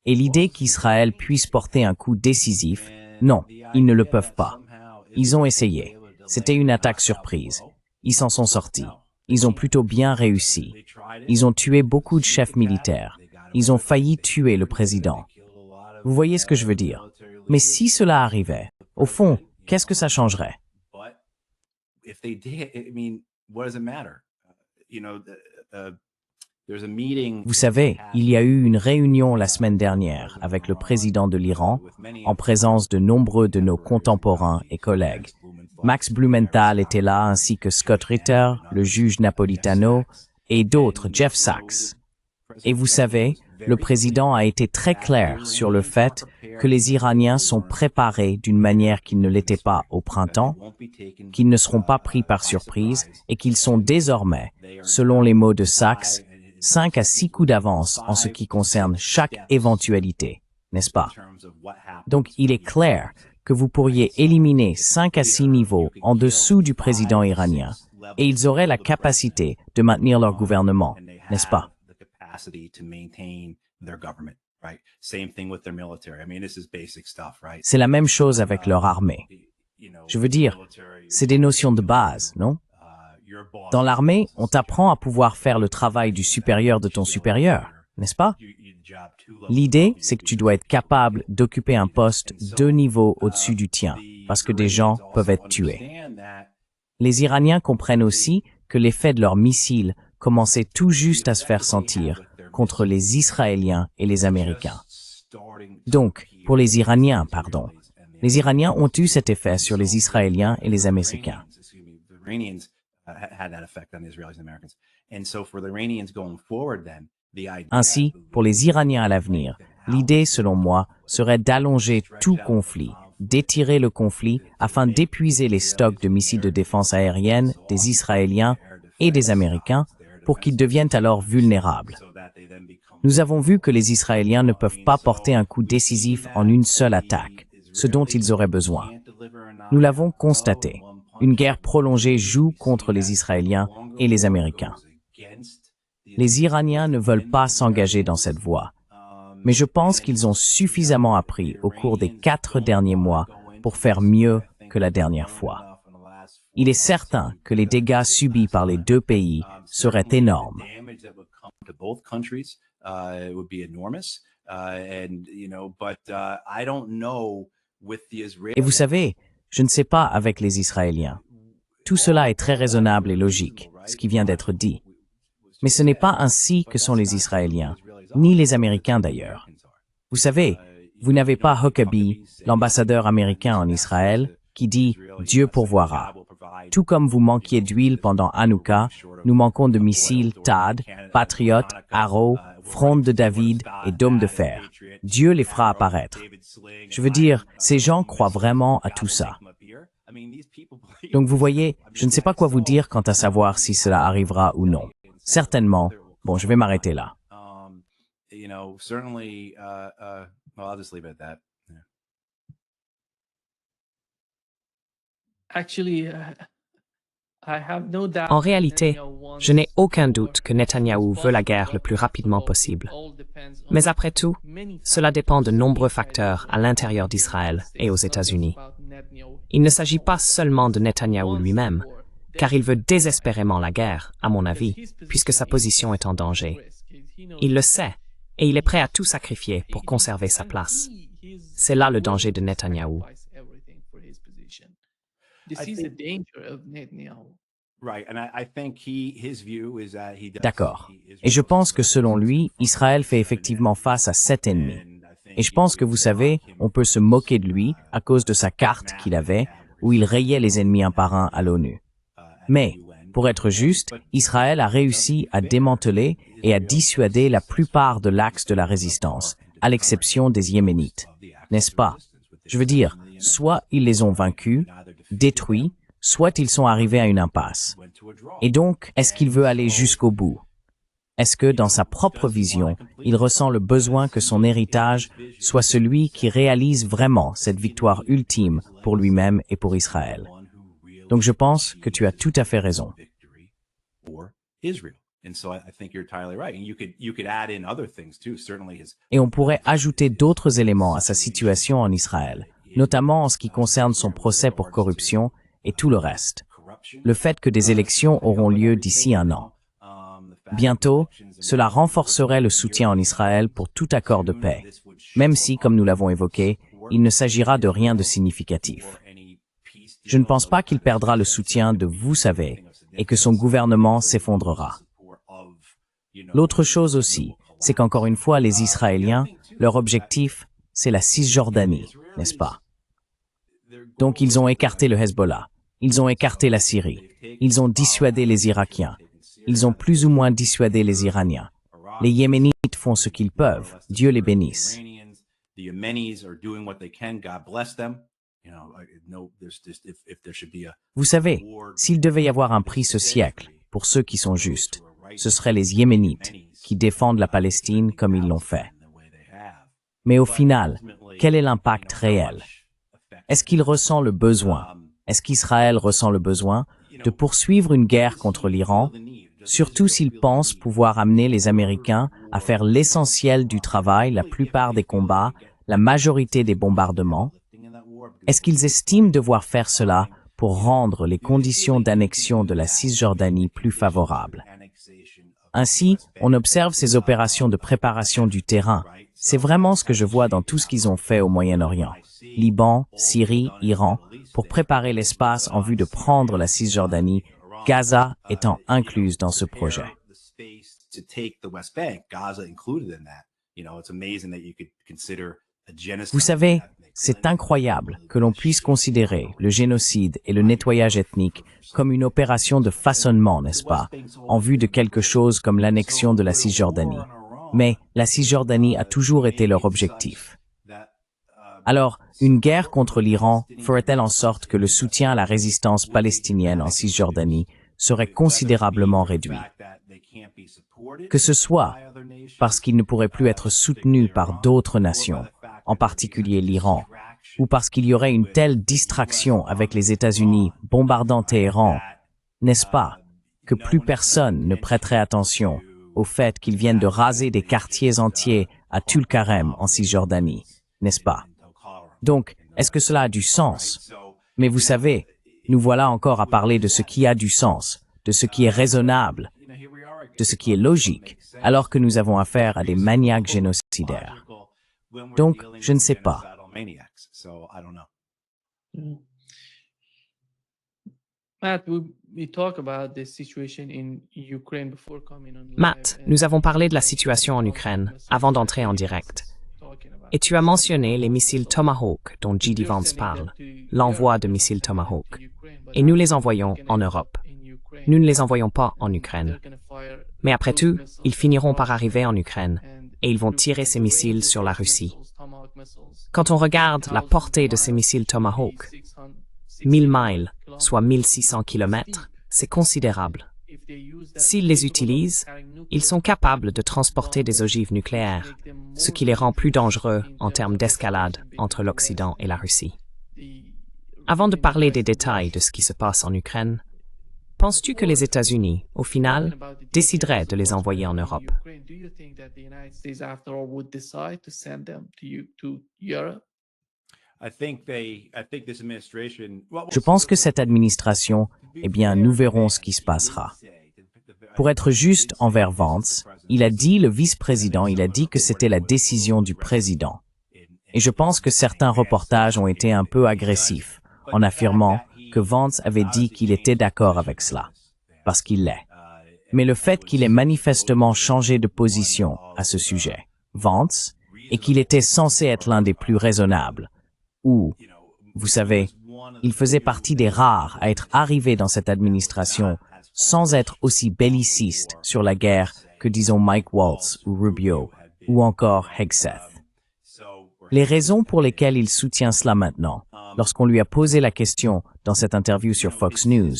Et l'idée qu'Israël puisse porter un coup décisif, non, ils ne le peuvent pas. Ils ont essayé. C'était une attaque surprise. Ils s'en sont sortis. Ils ont plutôt bien réussi. Ils ont tué beaucoup de chefs militaires. Ils ont failli tuer le président. Vous voyez ce que je veux dire? Mais si cela arrivait, au fond, qu'est-ce que ça changerait? Vous savez, il y a eu une réunion la semaine dernière avec le président de l'Iran, en présence de nombreux de nos contemporains et collègues. Max Blumenthal était là, ainsi que Scott Ritter, le juge Napolitano, et d'autres, Jeff Sachs. Et vous savez, le président a été très clair sur le fait que les Iraniens sont préparés d'une manière qu'ils ne l'étaient pas au printemps, qu'ils ne seront pas pris par surprise et qu'ils sont désormais, selon les mots de Sachs, 5 à 6 coups d'avance en ce qui concerne chaque éventualité, n'est-ce pas? Donc il est clair que vous pourriez éliminer 5 à 6 niveaux en dessous du président iranien et ils auraient la capacité de maintenir leur gouvernement, n'est-ce pas? C'est la même chose avec leur armée. Je veux dire, c'est des notions de base, non? Dans l'armée, on t'apprend à pouvoir faire le travail du supérieur de ton supérieur, n'est-ce pas? L'idée, c'est que tu dois être capable d'occuper un poste 2 niveaux au-dessus du tien, parce que des gens peuvent être tués. Les Iraniens comprennent aussi que l'effet de leurs missiles commençait tout juste à se faire sentir contre les Israéliens et les Américains. Donc, pour les Iraniens, les Iraniens ont eu cet effet sur les Israéliens et les Américains. Ainsi, pour les Iraniens à l'avenir, l'idée, selon moi, serait d'allonger tout conflit, d'étirer le conflit afin d'épuiser les stocks de missiles de défense aérienne des Israéliens et des Américains pour qu'ils deviennent alors vulnérables. Nous avons vu que les Israéliens ne peuvent pas porter un coup décisif en une seule attaque, ce dont ils auraient besoin. Nous l'avons constaté. Une guerre prolongée joue contre les Israéliens et les Américains. Les Iraniens ne veulent pas s'engager dans cette voie. Mais je pense qu'ils ont suffisamment appris au cours des 4 derniers mois pour faire mieux que la dernière fois. Il est certain que les dégâts subis par les deux pays seraient énormes. Et vous savez, je ne sais pas avec les Israéliens. Tout cela est très raisonnable et logique, ce qui vient d'être dit. Mais ce n'est pas ainsi que sont les Israéliens, ni les Américains d'ailleurs. Vous savez, vous n'avez pas Huckabee, l'ambassadeur américain en Israël, qui dit « Dieu pourvoira ». Tout comme vous manquiez d'huile pendant Hanouka, nous manquons de missiles THAAD, Patriot, Arrow, Fronde de David et Dôme de fer. Dieu les fera apparaître. Je veux dire, ces gens croient vraiment à tout ça. Donc vous voyez, je ne sais pas quoi vous dire quant à savoir si cela arrivera ou non. Certainement. Bon, je vais m'arrêter là. En réalité, je n'ai aucun doute que Netanyahou veut la guerre le plus rapidement possible. Mais après tout, cela dépend de nombreux facteurs à l'intérieur d'Israël et aux États-Unis. Il ne s'agit pas seulement de Netanyahou lui-même, car il veut désespérément la guerre, à mon avis, puisque sa position est en danger. Il le sait, et il est prêt à tout sacrifier pour conserver sa place. C'est là le danger de Netanyahou. D'accord. Et je pense que selon lui, Israël fait effectivement face à 7 ennemis. Et je pense que vous savez, on peut se moquer de lui à cause de sa carte qu'il avait, où il rayait les ennemis un par un à l'ONU. Mais, pour être juste, Israël a réussi à démanteler et à dissuader la plupart de l'axe de la résistance, à l'exception des Yéménites. N'est-ce pas? Je veux dire, soit ils les ont vaincus, détruits, soit ils sont arrivés à une impasse. Et donc, est-ce qu'il veut aller jusqu'au bout? Est-ce que, dans sa propre vision, il ressent le besoin que son héritage soit celui qui réalise vraiment cette victoire ultime pour lui-même et pour Israël? Donc je pense que tu as tout à fait raison. Et on pourrait ajouter d'autres éléments à sa situation en Israël, notamment en ce qui concerne son procès pour corruption et tout le reste. Le fait que des élections auront lieu d'ici un an. Bientôt, cela renforcerait le soutien en Israël pour tout accord de paix, même si, comme nous l'avons évoqué, il ne s'agira de rien de significatif. Je ne pense pas qu'il perdra le soutien de vous savez, et que son gouvernement s'effondrera. L'autre chose aussi, c'est qu'encore une fois, les Israéliens, leur objectif, c'est la Cisjordanie, n'est-ce pas? Donc ils ont écarté le Hezbollah, ils ont écarté la Syrie, ils ont dissuadé les Irakiens, ils ont plus ou moins dissuadé les Iraniens. Les Yéménites font ce qu'ils peuvent, Dieu les bénisse. Vous savez, s'il devait y avoir un prix ce siècle, pour ceux qui sont justes, ce seraient les Yéménites, qui défendent la Palestine comme ils l'ont fait. Mais au final, quel est l'impact réel? Est-ce qu'il ressent le besoin, est-ce qu'Israël ressent le besoin de poursuivre une guerre contre l'Iran, surtout s'il pense pouvoir amener les Américains à faire l'essentiel du travail, la plupart des combats, la majorité des bombardements? Est-ce qu'ils estiment devoir faire cela pour rendre les conditions d'annexion de la Cisjordanie plus favorables? Ainsi, on observe ces opérations de préparation du terrain. C'est vraiment ce que je vois dans tout ce qu'ils ont fait au Moyen-Orient. Liban, Syrie, Iran, pour préparer l'espace en vue de prendre la Cisjordanie, Gaza étant incluse dans ce projet. Vous savez, c'est incroyable que l'on puisse considérer le génocide et le nettoyage ethnique comme une opération de façonnement, n'est-ce pas, en vue de quelque chose comme l'annexion de la Cisjordanie. Mais la Cisjordanie a toujours été leur objectif. Alors, une guerre contre l'Iran ferait-elle en sorte que le soutien à la résistance palestinienne en Cisjordanie serait considérablement réduit? Que ce soit parce qu'il ne pourrait plus être soutenu par d'autres nations, en particulier l'Iran, ou parce qu'il y aurait une telle distraction avec les États-Unis bombardant Téhéran, n'est-ce pas, que plus personne ne prêterait attention au fait qu'ils viennent de raser des quartiers entiers à Tulkarem en Cisjordanie, n'est-ce pas? Donc, est-ce que cela a du sens? Mais vous savez, nous voilà encore à parler de ce qui a du sens, de ce qui est raisonnable, de ce qui est logique, alors que nous avons affaire à des maniaques génocidaires. Donc, je ne sais pas. Matt, nous avons parlé de la situation en Ukraine avant d'entrer en direct. Et tu as mentionné les missiles Tomahawk dont J.D. Vance parle, l'envoi de missiles Tomahawk. Et nous les envoyons en Europe. Nous ne les envoyons pas en Ukraine. Mais après tout, ils finiront par arriver en Ukraine et ils vont tirer ces missiles sur la Russie. Quand on regarde la portée de ces missiles Tomahawk, 1000 miles, soit 1600 kilomètres, c'est considérable. S'ils les utilisent, ils sont capables de transporter des ogives nucléaires, ce qui les rend plus dangereux en termes d'escalade entre l'Occident et la Russie. Avant de parler des détails de ce qui se passe en Ukraine, penses-tu que les États-Unis, au final, décideraient de les envoyer en Europe? Je pense que cette administration, eh bien, nous verrons ce qui se passera. Pour être juste envers Vance, le vice-président, il a dit que c'était la décision du président. Et je pense que certains reportages ont été un peu agressifs, en affirmant que Vance avait dit qu'il était d'accord avec cela, parce qu'il l'est. Mais le fait qu'il ait manifestement changé de position à ce sujet, Vance, et qu'il était censé être l'un des plus raisonnables, ou, vous savez, il faisait partie des rares à être arrivé dans cette administration sans être aussi belliciste sur la guerre que disons Mike Waltz ou Rubio ou encore Hegseth. Les raisons pour lesquelles il soutient cela maintenant, lorsqu'on lui a posé la question dans cette interview sur Fox News,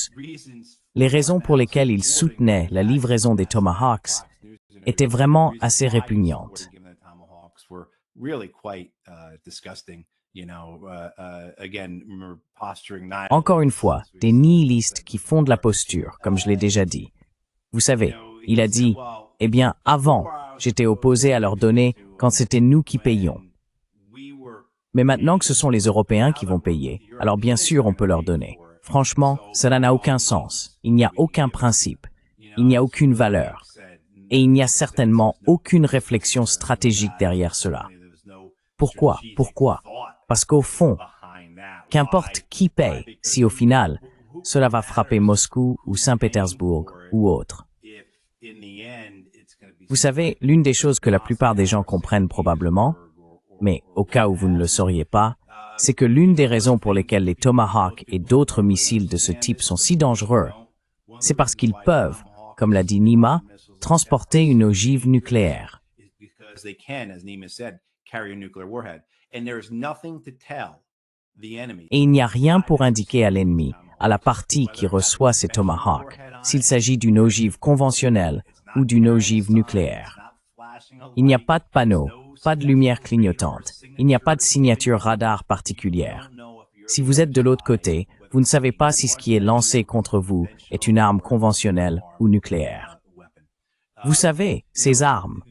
les raisons pour lesquelles il soutenait la livraison des Tomahawks étaient vraiment assez répugnantes. Encore une fois, des nihilistes qui font de la posture, comme je l'ai déjà dit. Vous savez, il a dit, eh bien, avant, j'étais opposé à leur donner quand c'était nous qui payions. Mais maintenant que ce sont les Européens qui vont payer, alors bien sûr on peut leur donner. Franchement, cela n'a aucun sens. Il n'y a aucun principe. Il n'y a aucune valeur. Et il n'y a certainement aucune réflexion stratégique derrière cela. Pourquoi? Parce qu'au fond, qu'importe qui paye, si au final, cela va frapper Moscou ou Saint-Pétersbourg ou autre. Vous savez, l'une des choses que la plupart des gens comprennent probablement, mais au cas où vous ne le sauriez pas, c'est que l'une des raisons pour lesquelles les Tomahawk et d'autres missiles de ce type sont si dangereux, c'est parce qu'ils peuvent, comme l'a dit Nima, transporter une ogive nucléaire. Et il n'y a rien pour indiquer à l'ennemi, à la partie qui reçoit ces Tomahawks, s'il s'agit d'une ogive conventionnelle ou d'une ogive nucléaire. Il n'y a pas de panneau, pas de lumière clignotante, il n'y a pas de signature radar particulière. Si vous êtes de l'autre côté, vous ne savez pas si ce qui est lancé contre vous est une arme conventionnelle ou nucléaire. Vous savez, ces armes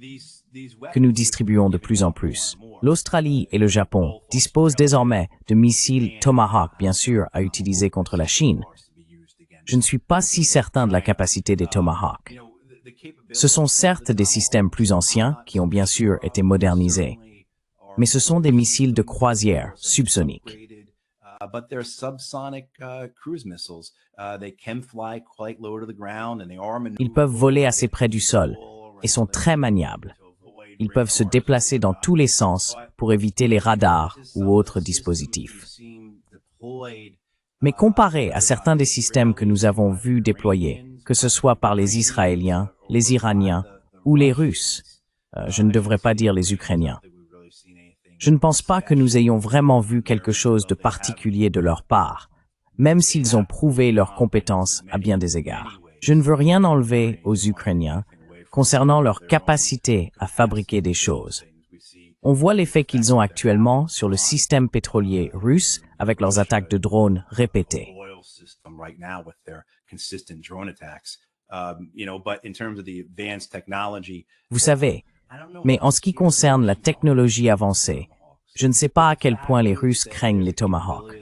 que nous distribuons de plus en plus, l'Australie et le Japon disposent désormais de missiles Tomahawk, bien sûr, à utiliser contre la Chine. Je ne suis pas si certain de la capacité des Tomahawk. Ce sont certes des systèmes plus anciens qui ont bien sûr été modernisés, mais ce sont des missiles de croisière subsoniques. Ils peuvent voler assez près du sol et sont très maniables. Ils peuvent se déplacer dans tous les sens pour éviter les radars ou autres dispositifs. Mais comparé à certains des systèmes que nous avons vus déployer, que ce soit par les Israéliens, les Iraniens ou les Russes, je ne devrais pas dire les Ukrainiens, je ne pense pas que nous ayons vraiment vu quelque chose de particulier de leur part, même s'ils ont prouvé leurs compétences à bien des égards. Je ne veux rien enlever aux Ukrainiens concernant leur capacité à fabriquer des choses. On voit l'effet qu'ils ont actuellement sur le système pétrolier russe avec leurs attaques de drones répétées. Vous savez, Mais en ce qui concerne la technologie avancée, je ne sais pas à quel point les Russes craignent les Tomahawks.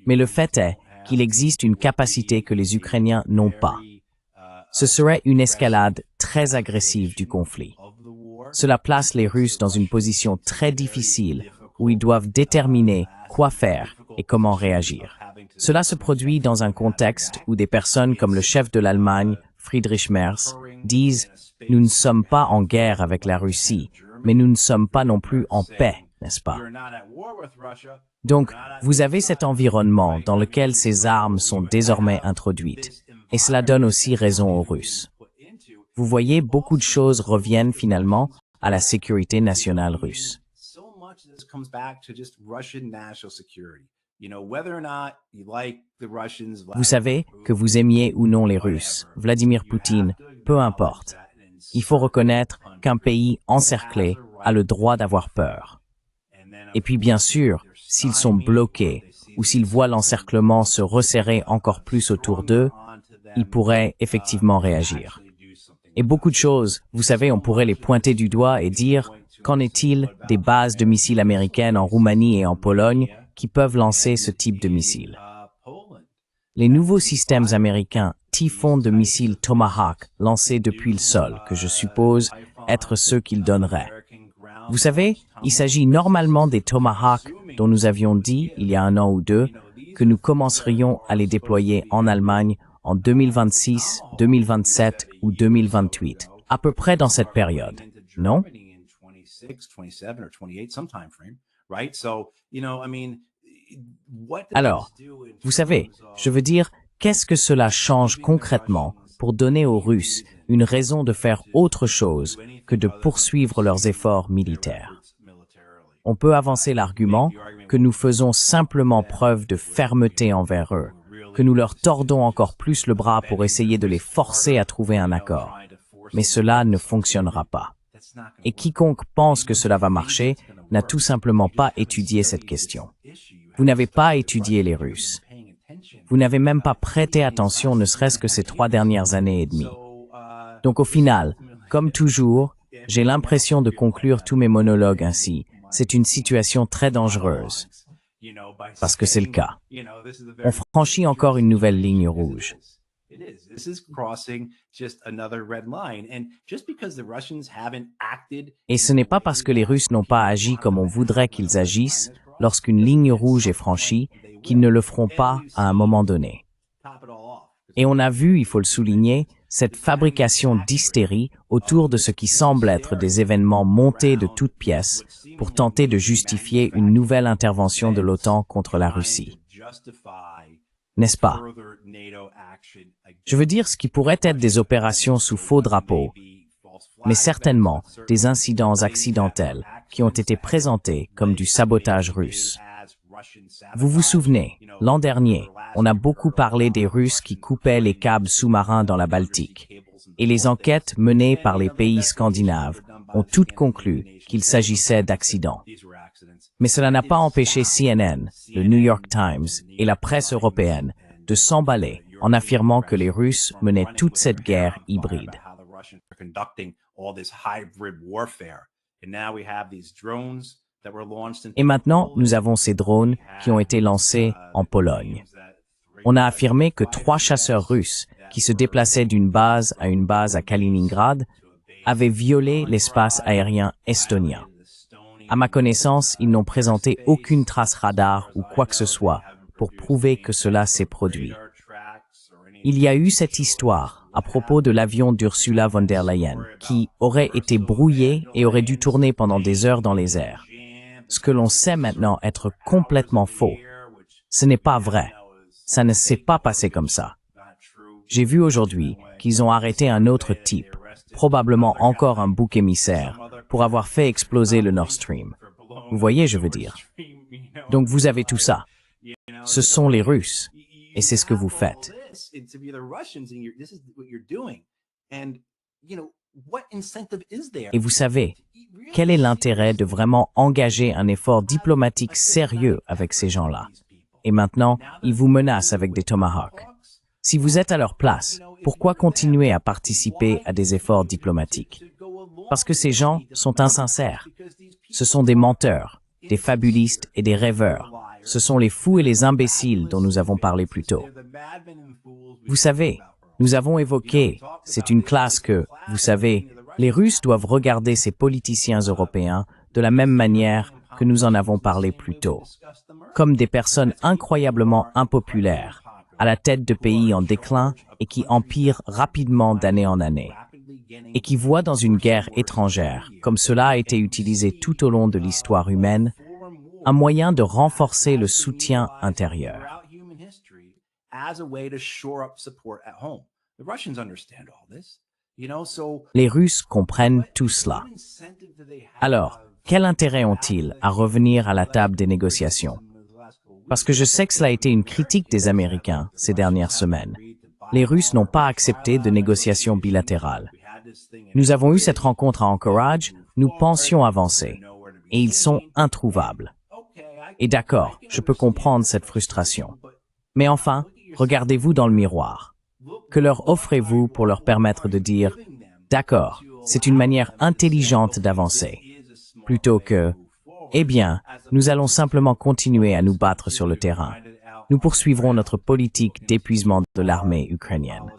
Mais le fait est qu'il existe une capacité que les Ukrainiens n'ont pas. Ce serait une escalade très agressive du conflit. Cela place les Russes dans une position très difficile où ils doivent déterminer quoi faire et comment réagir. Cela se produit dans un contexte où des personnes comme le chef de l'Allemagne, Friedrich Merz, disent « Nous ne sommes pas en guerre avec la Russie, mais nous ne sommes pas non plus en paix, n'est-ce pas ?» Donc, vous avez cet environnement dans lequel ces armes sont désormais introduites, et cela donne aussi raison aux Russes. Vous voyez, beaucoup de choses reviennent finalement à la sécurité nationale russe. Vous savez, que vous aimiez ou non les Russes, Vladimir Poutine, peu importe. Il faut reconnaître qu'un pays encerclé a le droit d'avoir peur. Et puis bien sûr, s'ils sont bloqués ou s'ils voient l'encerclement se resserrer encore plus autour d'eux, ils pourraient effectivement réagir. Et beaucoup de choses, vous savez, on pourrait les pointer du doigt et dire « Qu'en est-il des bases de missiles américaines en Roumanie et en Pologne qui peuvent lancer ce type de missiles ?» Les nouveaux systèmes américains Typhoon de missiles Tomahawk lancés depuis le sol, que je suppose être ceux qu'ils donneraient. Vous savez, il s'agit normalement des Tomahawk dont nous avions dit, il y a un an ou deux, que nous commencerions à les déployer en Allemagne en 2026, 2027 ou 2028, à peu près dans cette période, non? Alors, vous savez, je veux dire, qu'est-ce que cela change concrètement pour donner aux Russes une raison de faire autre chose que de poursuivre leurs efforts militaires? On peut avancer l'argument que nous faisons simplement preuve de fermeté envers eux, que nous leur tordons encore plus le bras pour essayer de les forcer à trouver un accord. Mais cela ne fonctionnera pas. Et quiconque pense que cela va marcher n'a tout simplement pas étudié cette question. Vous n'avez pas étudié les Russes. Vous n'avez même pas prêté attention ne serait-ce que ces 3 dernières années et demie. Donc au final, comme toujours, j'ai l'impression de conclure tous mes monologues ainsi. C'est une situation très dangereuse. Parce que c'est le cas. On franchit encore une nouvelle ligne rouge. Et ce n'est pas parce que les Russes n'ont pas agi comme on voudrait qu'ils agissent lorsqu'une ligne rouge est franchie qu'ils ne le feront pas à un moment donné. Et on a vu, il faut le souligner, cette fabrication d'hystérie autour de ce qui semble être des événements montés de toutes pièces pour tenter de justifier une nouvelle intervention de l'OTAN contre la Russie. N'est-ce pas? Je veux dire ce qui pourrait être des opérations sous faux drapeau, mais certainement des incidents accidentels qui ont été présentés comme du sabotage russe. Vous vous souvenez, l'an dernier, on a beaucoup parlé des Russes qui coupaient les câbles sous-marins dans la Baltique, et les enquêtes menées par les pays scandinaves ont toutes conclu qu'il s'agissait d'accidents. Mais cela n'a pas empêché CNN, le New York Times et la presse européenne de s'emballer en affirmant que les Russes menaient toute cette guerre hybride. Et maintenant, nous avons ces drones qui ont été lancés en Pologne. On a affirmé que 3 chasseurs russes qui se déplaçaient d'une base à Kaliningrad avaient violé l'espace aérien estonien. À ma connaissance, ils n'ont présenté aucune trace radar ou quoi que ce soit pour prouver que cela s'est produit. Il y a eu cette histoire à propos de l'avion d'Ursula von der Leyen qui aurait été brouillé et aurait dû tourner pendant des heures dans les airs. Ce que l'on sait maintenant être complètement faux. Ce n'est pas vrai. Ça ne s'est pas passé comme ça. J'ai vu aujourd'hui qu'ils ont arrêté un autre type, probablement encore un bouc émissaire, pour avoir fait exploser le Nord Stream. Vous voyez, je veux dire. Donc vous avez tout ça. Ce sont les Russes, et c'est ce que vous faites. Et vous savez, quel est l'intérêt de vraiment engager un effort diplomatique sérieux avec ces gens-là? Et maintenant, ils vous menacent avec des Tomahawks. Si vous êtes à leur place, pourquoi continuer à participer à des efforts diplomatiques? Parce que ces gens sont insincères. Ce sont des menteurs, des fabulistes et des rêveurs. Ce sont les fous et les imbéciles dont nous avons parlé plus tôt. Vous savez, nous avons évoqué, c'est une classe que, vous savez, les Russes doivent regarder ces politiciens européens de la même manière que nous en avons parlé plus tôt, comme des personnes incroyablement impopulaires, à la tête de pays en déclin et qui empirent rapidement d'année en année, et qui voient dans une guerre étrangère, comme cela a été utilisé tout au long de l'histoire humaine, un moyen de renforcer le soutien intérieur. Les Russes comprennent tout cela. Alors, quel intérêt ont-ils à revenir à la table des négociations? Parce que je sais que cela a été une critique des Américains ces dernières semaines. Les Russes n'ont pas accepté de négociations bilatérales. Nous avons eu cette rencontre à Anchorage, nous pensions avancer, et ils sont introuvables. Et d'accord, je peux comprendre cette frustration. Mais enfin, regardez-vous dans le miroir. Que leur offrez-vous pour leur permettre de dire « D'accord, c'est une manière intelligente d'avancer », plutôt que « Eh bien, nous allons simplement continuer à nous battre sur le terrain. Nous poursuivrons notre politique d'épuisement de l'armée ukrainienne. »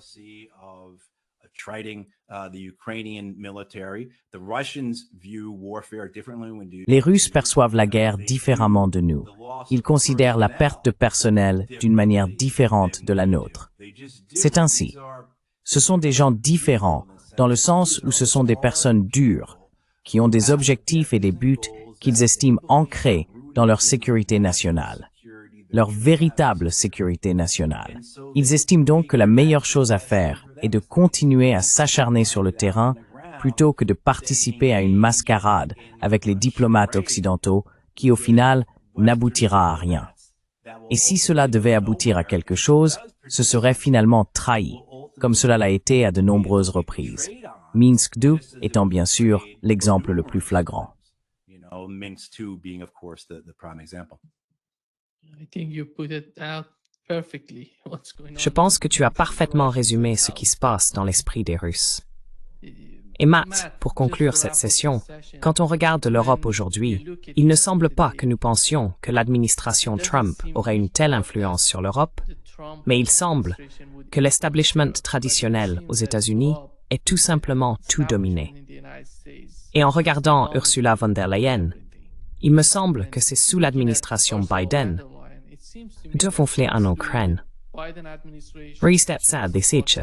Les Russes perçoivent la guerre différemment de nous. Ils considèrent la perte de personnel d'une manière différente de la nôtre. C'est ainsi. Ce sont des gens différents, dans le sens où ce sont des personnes dures, qui ont des objectifs et des buts qu'ils estiment ancrés dans leur sécurité nationale, leur véritable sécurité nationale. Ils estiment donc que la meilleure chose à faire est de continuer à s'acharner sur le terrain plutôt que de participer à une mascarade avec les diplomates occidentaux qui, au final, n'aboutira à rien. Et si cela devait aboutir à quelque chose, ce serait finalement trahi, comme cela l'a été à de nombreuses reprises. Minsk II étant bien sûr l'exemple le plus flagrant. Je pense que tu as parfaitement résumé ce qui se passe dans l'esprit des Russes. Et Matt, pour conclure cette session, quand on regarde l'Europe aujourd'hui, il ne semble pas que nous pensions que l'administration Trump aurait une telle influence sur l'Europe, mais il semble que l'establishment traditionnel aux États-Unis est tout simplement tout dominé. Et en regardant Ursula von der Leyen, il me semble que c'est sous l'administration Biden de conflit en Ukraine. Restet ça des sièges.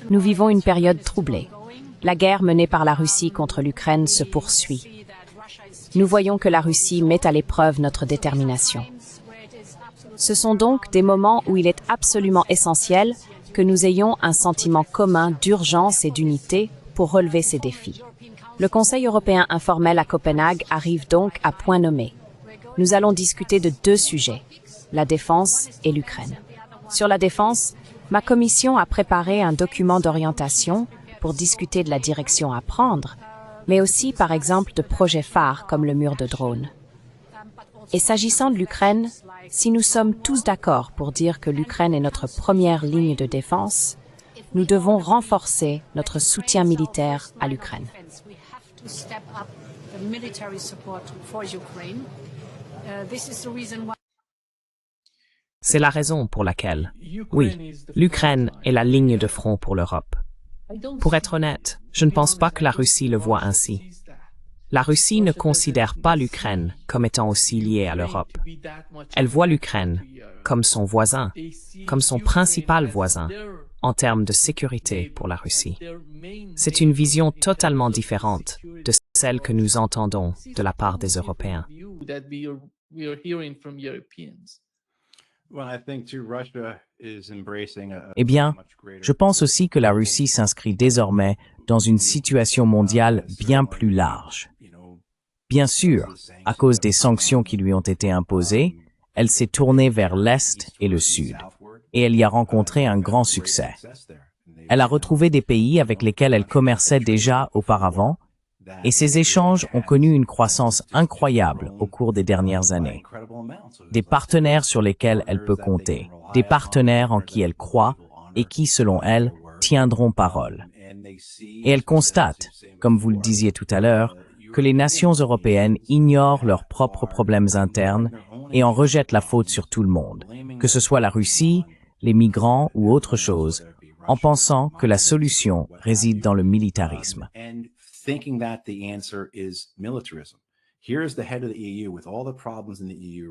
Nous vivons une période troublée. La guerre menée par la Russie contre l'Ukraine se poursuit. Nous voyons que la Russie met à l'épreuve notre détermination. Ce sont donc des moments où il est absolument essentiel que nous ayons un sentiment commun d'urgence et d'unité pour relever ces défis. Le Conseil européen informel à Copenhague arrive donc à point nommé. Nous allons discuter de deux sujets, la défense et l'Ukraine. Sur la défense, ma commission a préparé un document d'orientation pour discuter de la direction à prendre, mais aussi, par exemple, de projets phares comme le mur de drones. Et s'agissant de l'Ukraine, si nous sommes tous d'accord pour dire que l'Ukraine est notre première ligne de défense, nous devons renforcer notre soutien militaire à l'Ukraine. C'est la raison pour laquelle, oui, l'Ukraine est la ligne de front pour l'Europe. Pour être honnête, je ne pense pas que la Russie le voit ainsi. La Russie ne considère pas l'Ukraine comme étant aussi liée à l'Europe. Elle voit l'Ukraine comme son voisin, comme son principal voisin, en termes de sécurité pour la Russie. C'est une vision totalement différente de celle que nous entendons de la part des Européens. Eh bien, je pense aussi que la Russie s'inscrit désormais dans une situation mondiale bien plus large. Bien sûr, à cause des sanctions qui lui ont été imposées, elle s'est tournée vers l'Est et le Sud, et elle y a rencontré un grand succès. Elle a retrouvé des pays avec lesquels elle commerçait déjà auparavant, Et ces échanges ont connu une croissance incroyable au cours des dernières années. Des partenaires sur lesquels elle peut compter, des partenaires en qui elle croit et qui, selon elle, tiendront parole. Et elle constate, comme vous le disiez tout à l'heure, que les nations européennes ignorent leurs propres problèmes internes et en rejettent la faute sur tout le monde, que ce soit la Russie, les migrants ou autre chose, en pensant que la solution réside dans le militarisme.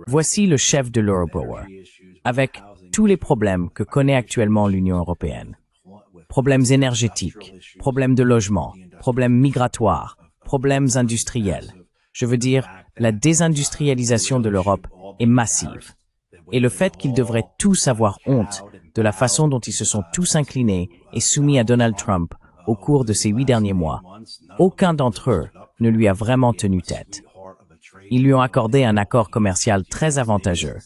Voici le chef de l'Eurobrower, avec tous les problèmes que connaît actuellement l'Union européenne. Problèmes énergétiques, problèmes de logement, problèmes migratoires, problèmes industriels. Je veux dire, la désindustrialisation de l'Europe est massive. Et le fait qu'ils devraient tous avoir honte de la façon dont ils se sont tous inclinés et soumis à Donald Trump au cours de ces 8 derniers mois, aucun d'entre eux ne lui a vraiment tenu tête. Ils lui ont accordé un accord commercial très avantageux,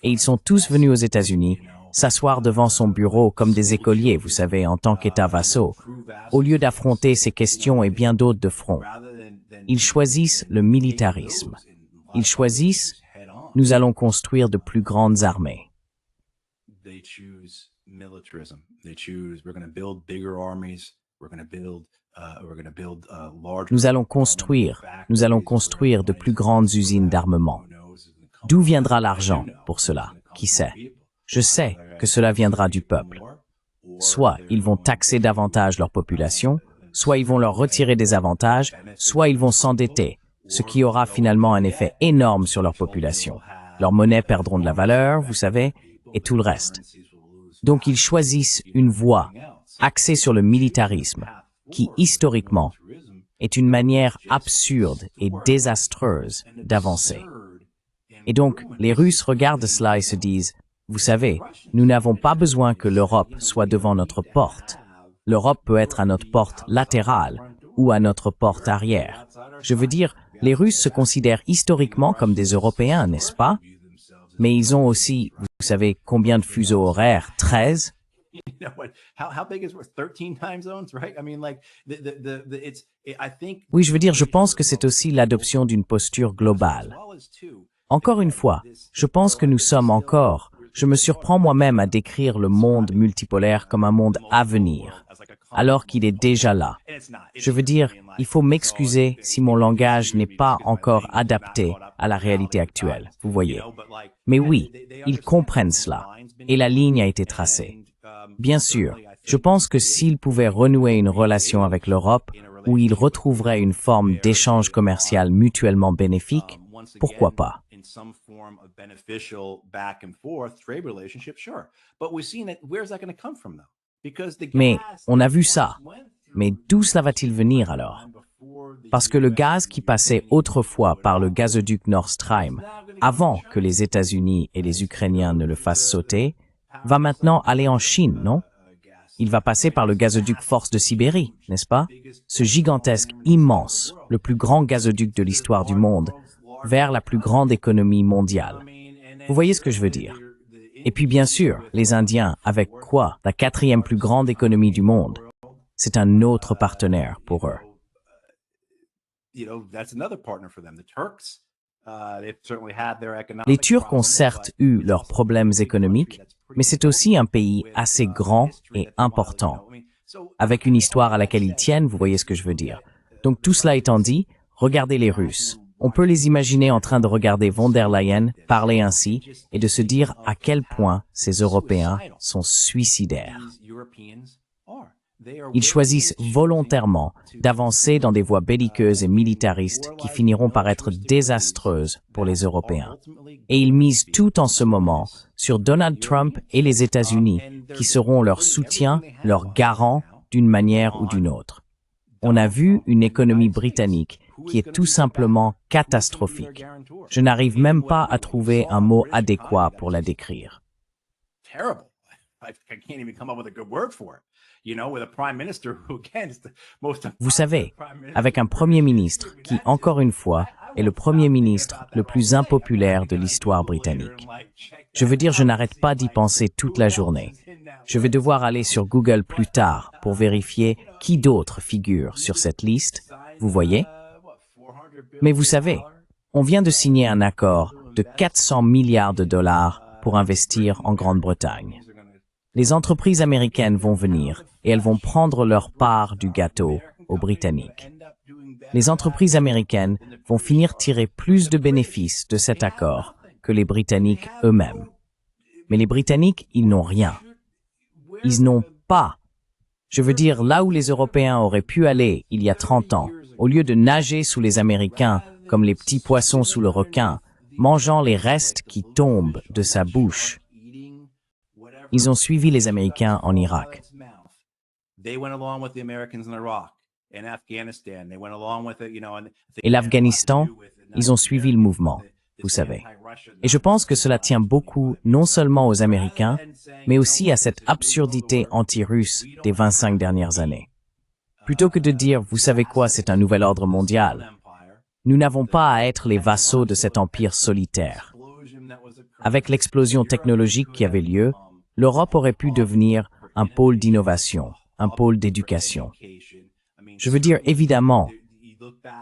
et ils sont tous venus aux États-Unis s'asseoir devant son bureau comme des écoliers, vous savez, en tant qu'États vassaux, au lieu d'affronter ces questions et bien d'autres de front. Ils choisissent le militarisme. Ils choisissent « nous allons construire de plus grandes armées ». Nous allons construire de plus grandes usines d'armement. D'où viendra l'argent pour cela? Qui sait? Je sais que cela viendra du peuple. Soit ils vont taxer davantage leur population, soit ils vont leur retirer des avantages, soit ils vont s'endetter, ce qui aura finalement un effet énorme sur leur population. Leurs monnaies perdront de la valeur, vous savez, et tout le reste. Donc ils choisissent une voie axée sur le militarisme, qui, historiquement, est une manière absurde et désastreuse d'avancer. Et donc, les Russes regardent cela et se disent, vous savez, nous n'avons pas besoin que l'Europe soit devant notre porte. L'Europe peut être à notre porte latérale ou à notre porte arrière. Je veux dire, les Russes se considèrent historiquement comme des Européens, n'est-ce pas? Mais ils ont aussi, vous savez, combien de fuseaux horaires? 13? Oui, je veux dire, je pense que c'est aussi l'adoption d'une posture globale. Encore une fois, je pense que nous sommes encore, je me surprends moi-même à décrire le monde multipolaire comme un monde à venir, alors qu'il est déjà là. Je veux dire, il faut m'excuser si mon langage n'est pas encore adapté à la réalité actuelle, vous voyez. Mais oui, ils comprennent cela, et la ligne a été tracée. Bien sûr, je pense que s'ils pouvaient renouer une relation avec l'Europe, où ils retrouveraient une forme d'échange commercial mutuellement bénéfique, pourquoi pas? Mais on a vu ça. Mais d'où cela va-t-il venir alors? Parce que le gaz qui passait autrefois par le gazoduc Nord Stream, avant que les États-Unis et les Ukrainiens ne le fassent sauter, va maintenant aller en Chine, non? Il va passer par le gazoduc Force de Sibérie, n'est-ce pas? Ce gigantesque, immense, le plus grand gazoduc de l'histoire du monde, vers la plus grande économie mondiale. Vous voyez ce que je veux dire? Et puis bien sûr, les Indiens, avec quoi? La 4e plus grande économie du monde. C'est un autre partenaire pour eux. Les Turcs ont certes eu leurs problèmes économiques, mais c'est aussi un pays assez grand et important, avec une histoire à laquelle ils tiennent, vous voyez ce que je veux dire. Donc tout cela étant dit, regardez les Russes. On peut les imaginer en train de regarder von der Leyen parler ainsi et de se dire à quel point ces Européens sont suicidaires. Ils choisissent volontairement d'avancer dans des voies belliqueuses et militaristes qui finiront par être désastreuses pour les Européens. Et ils misent tout en ce moment sur Donald Trump et les États-Unis, qui seront leur soutien, leur garant d'une manière ou d'une autre. On a vu une économie britannique qui est tout simplement catastrophique. Je n'arrive même pas à trouver un mot adéquat pour la décrire. Vous savez, avec un Premier ministre qui, encore une fois, est le Premier ministre le plus impopulaire de l'histoire britannique. Je veux dire, je n'arrête pas d'y penser toute la journée. Je vais devoir aller sur Google plus tard pour vérifier qui d'autre figure sur cette liste, vous voyez? Mais vous savez, on vient de signer un accord de 400 milliards de dollars pour investir en Grande-Bretagne. Les entreprises américaines vont venir et elles vont prendre leur part du gâteau aux Britanniques. Les entreprises américaines vont finir tirer plus de bénéfices de cet accord que les Britanniques eux-mêmes. Mais les Britanniques, ils n'ont rien. Ils n'ont pas. Je veux dire, là où les Européens auraient pu aller il y a 30 ans, au lieu de nager sous les Américains comme les petits poissons sous le requin, mangeant les restes qui tombent de sa bouche, ils ont suivi les Américains en Irak. Et l'Afghanistan, ils ont suivi le mouvement, vous savez. Et je pense que cela tient beaucoup non seulement aux Américains, mais aussi à cette absurdité anti-russe des 25 dernières années. Plutôt que de dire, vous savez quoi, c'est un nouvel ordre mondial, nous n'avons pas à être les vassaux de cet empire solitaire. Avec l'explosion technologique qui avait lieu, l'Europe aurait pu devenir un pôle d'innovation, un pôle d'éducation. Je veux dire, évidemment,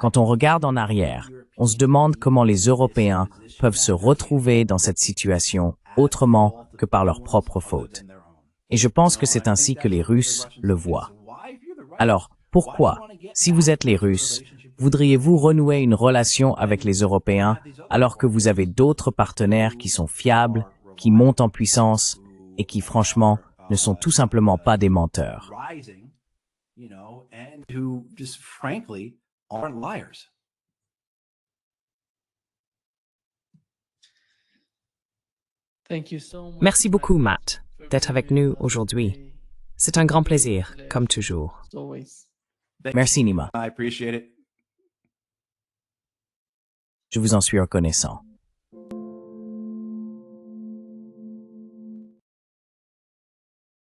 quand on regarde en arrière, on se demande comment les Européens peuvent se retrouver dans cette situation autrement que par leur propre faute. Et je pense que c'est ainsi que les Russes le voient. Alors, pourquoi, si vous êtes les Russes, voudriez-vous renouer une relation avec les Européens alors que vous avez d'autres partenaires qui sont fiables, qui montent en puissance et qui, franchement, ne sont tout simplement pas des menteurs? Merci beaucoup, Matt, d'être avec nous aujourd'hui. C'est un grand plaisir, comme toujours. Merci, Nima. I appreciate it. Je vous en suis reconnaissant.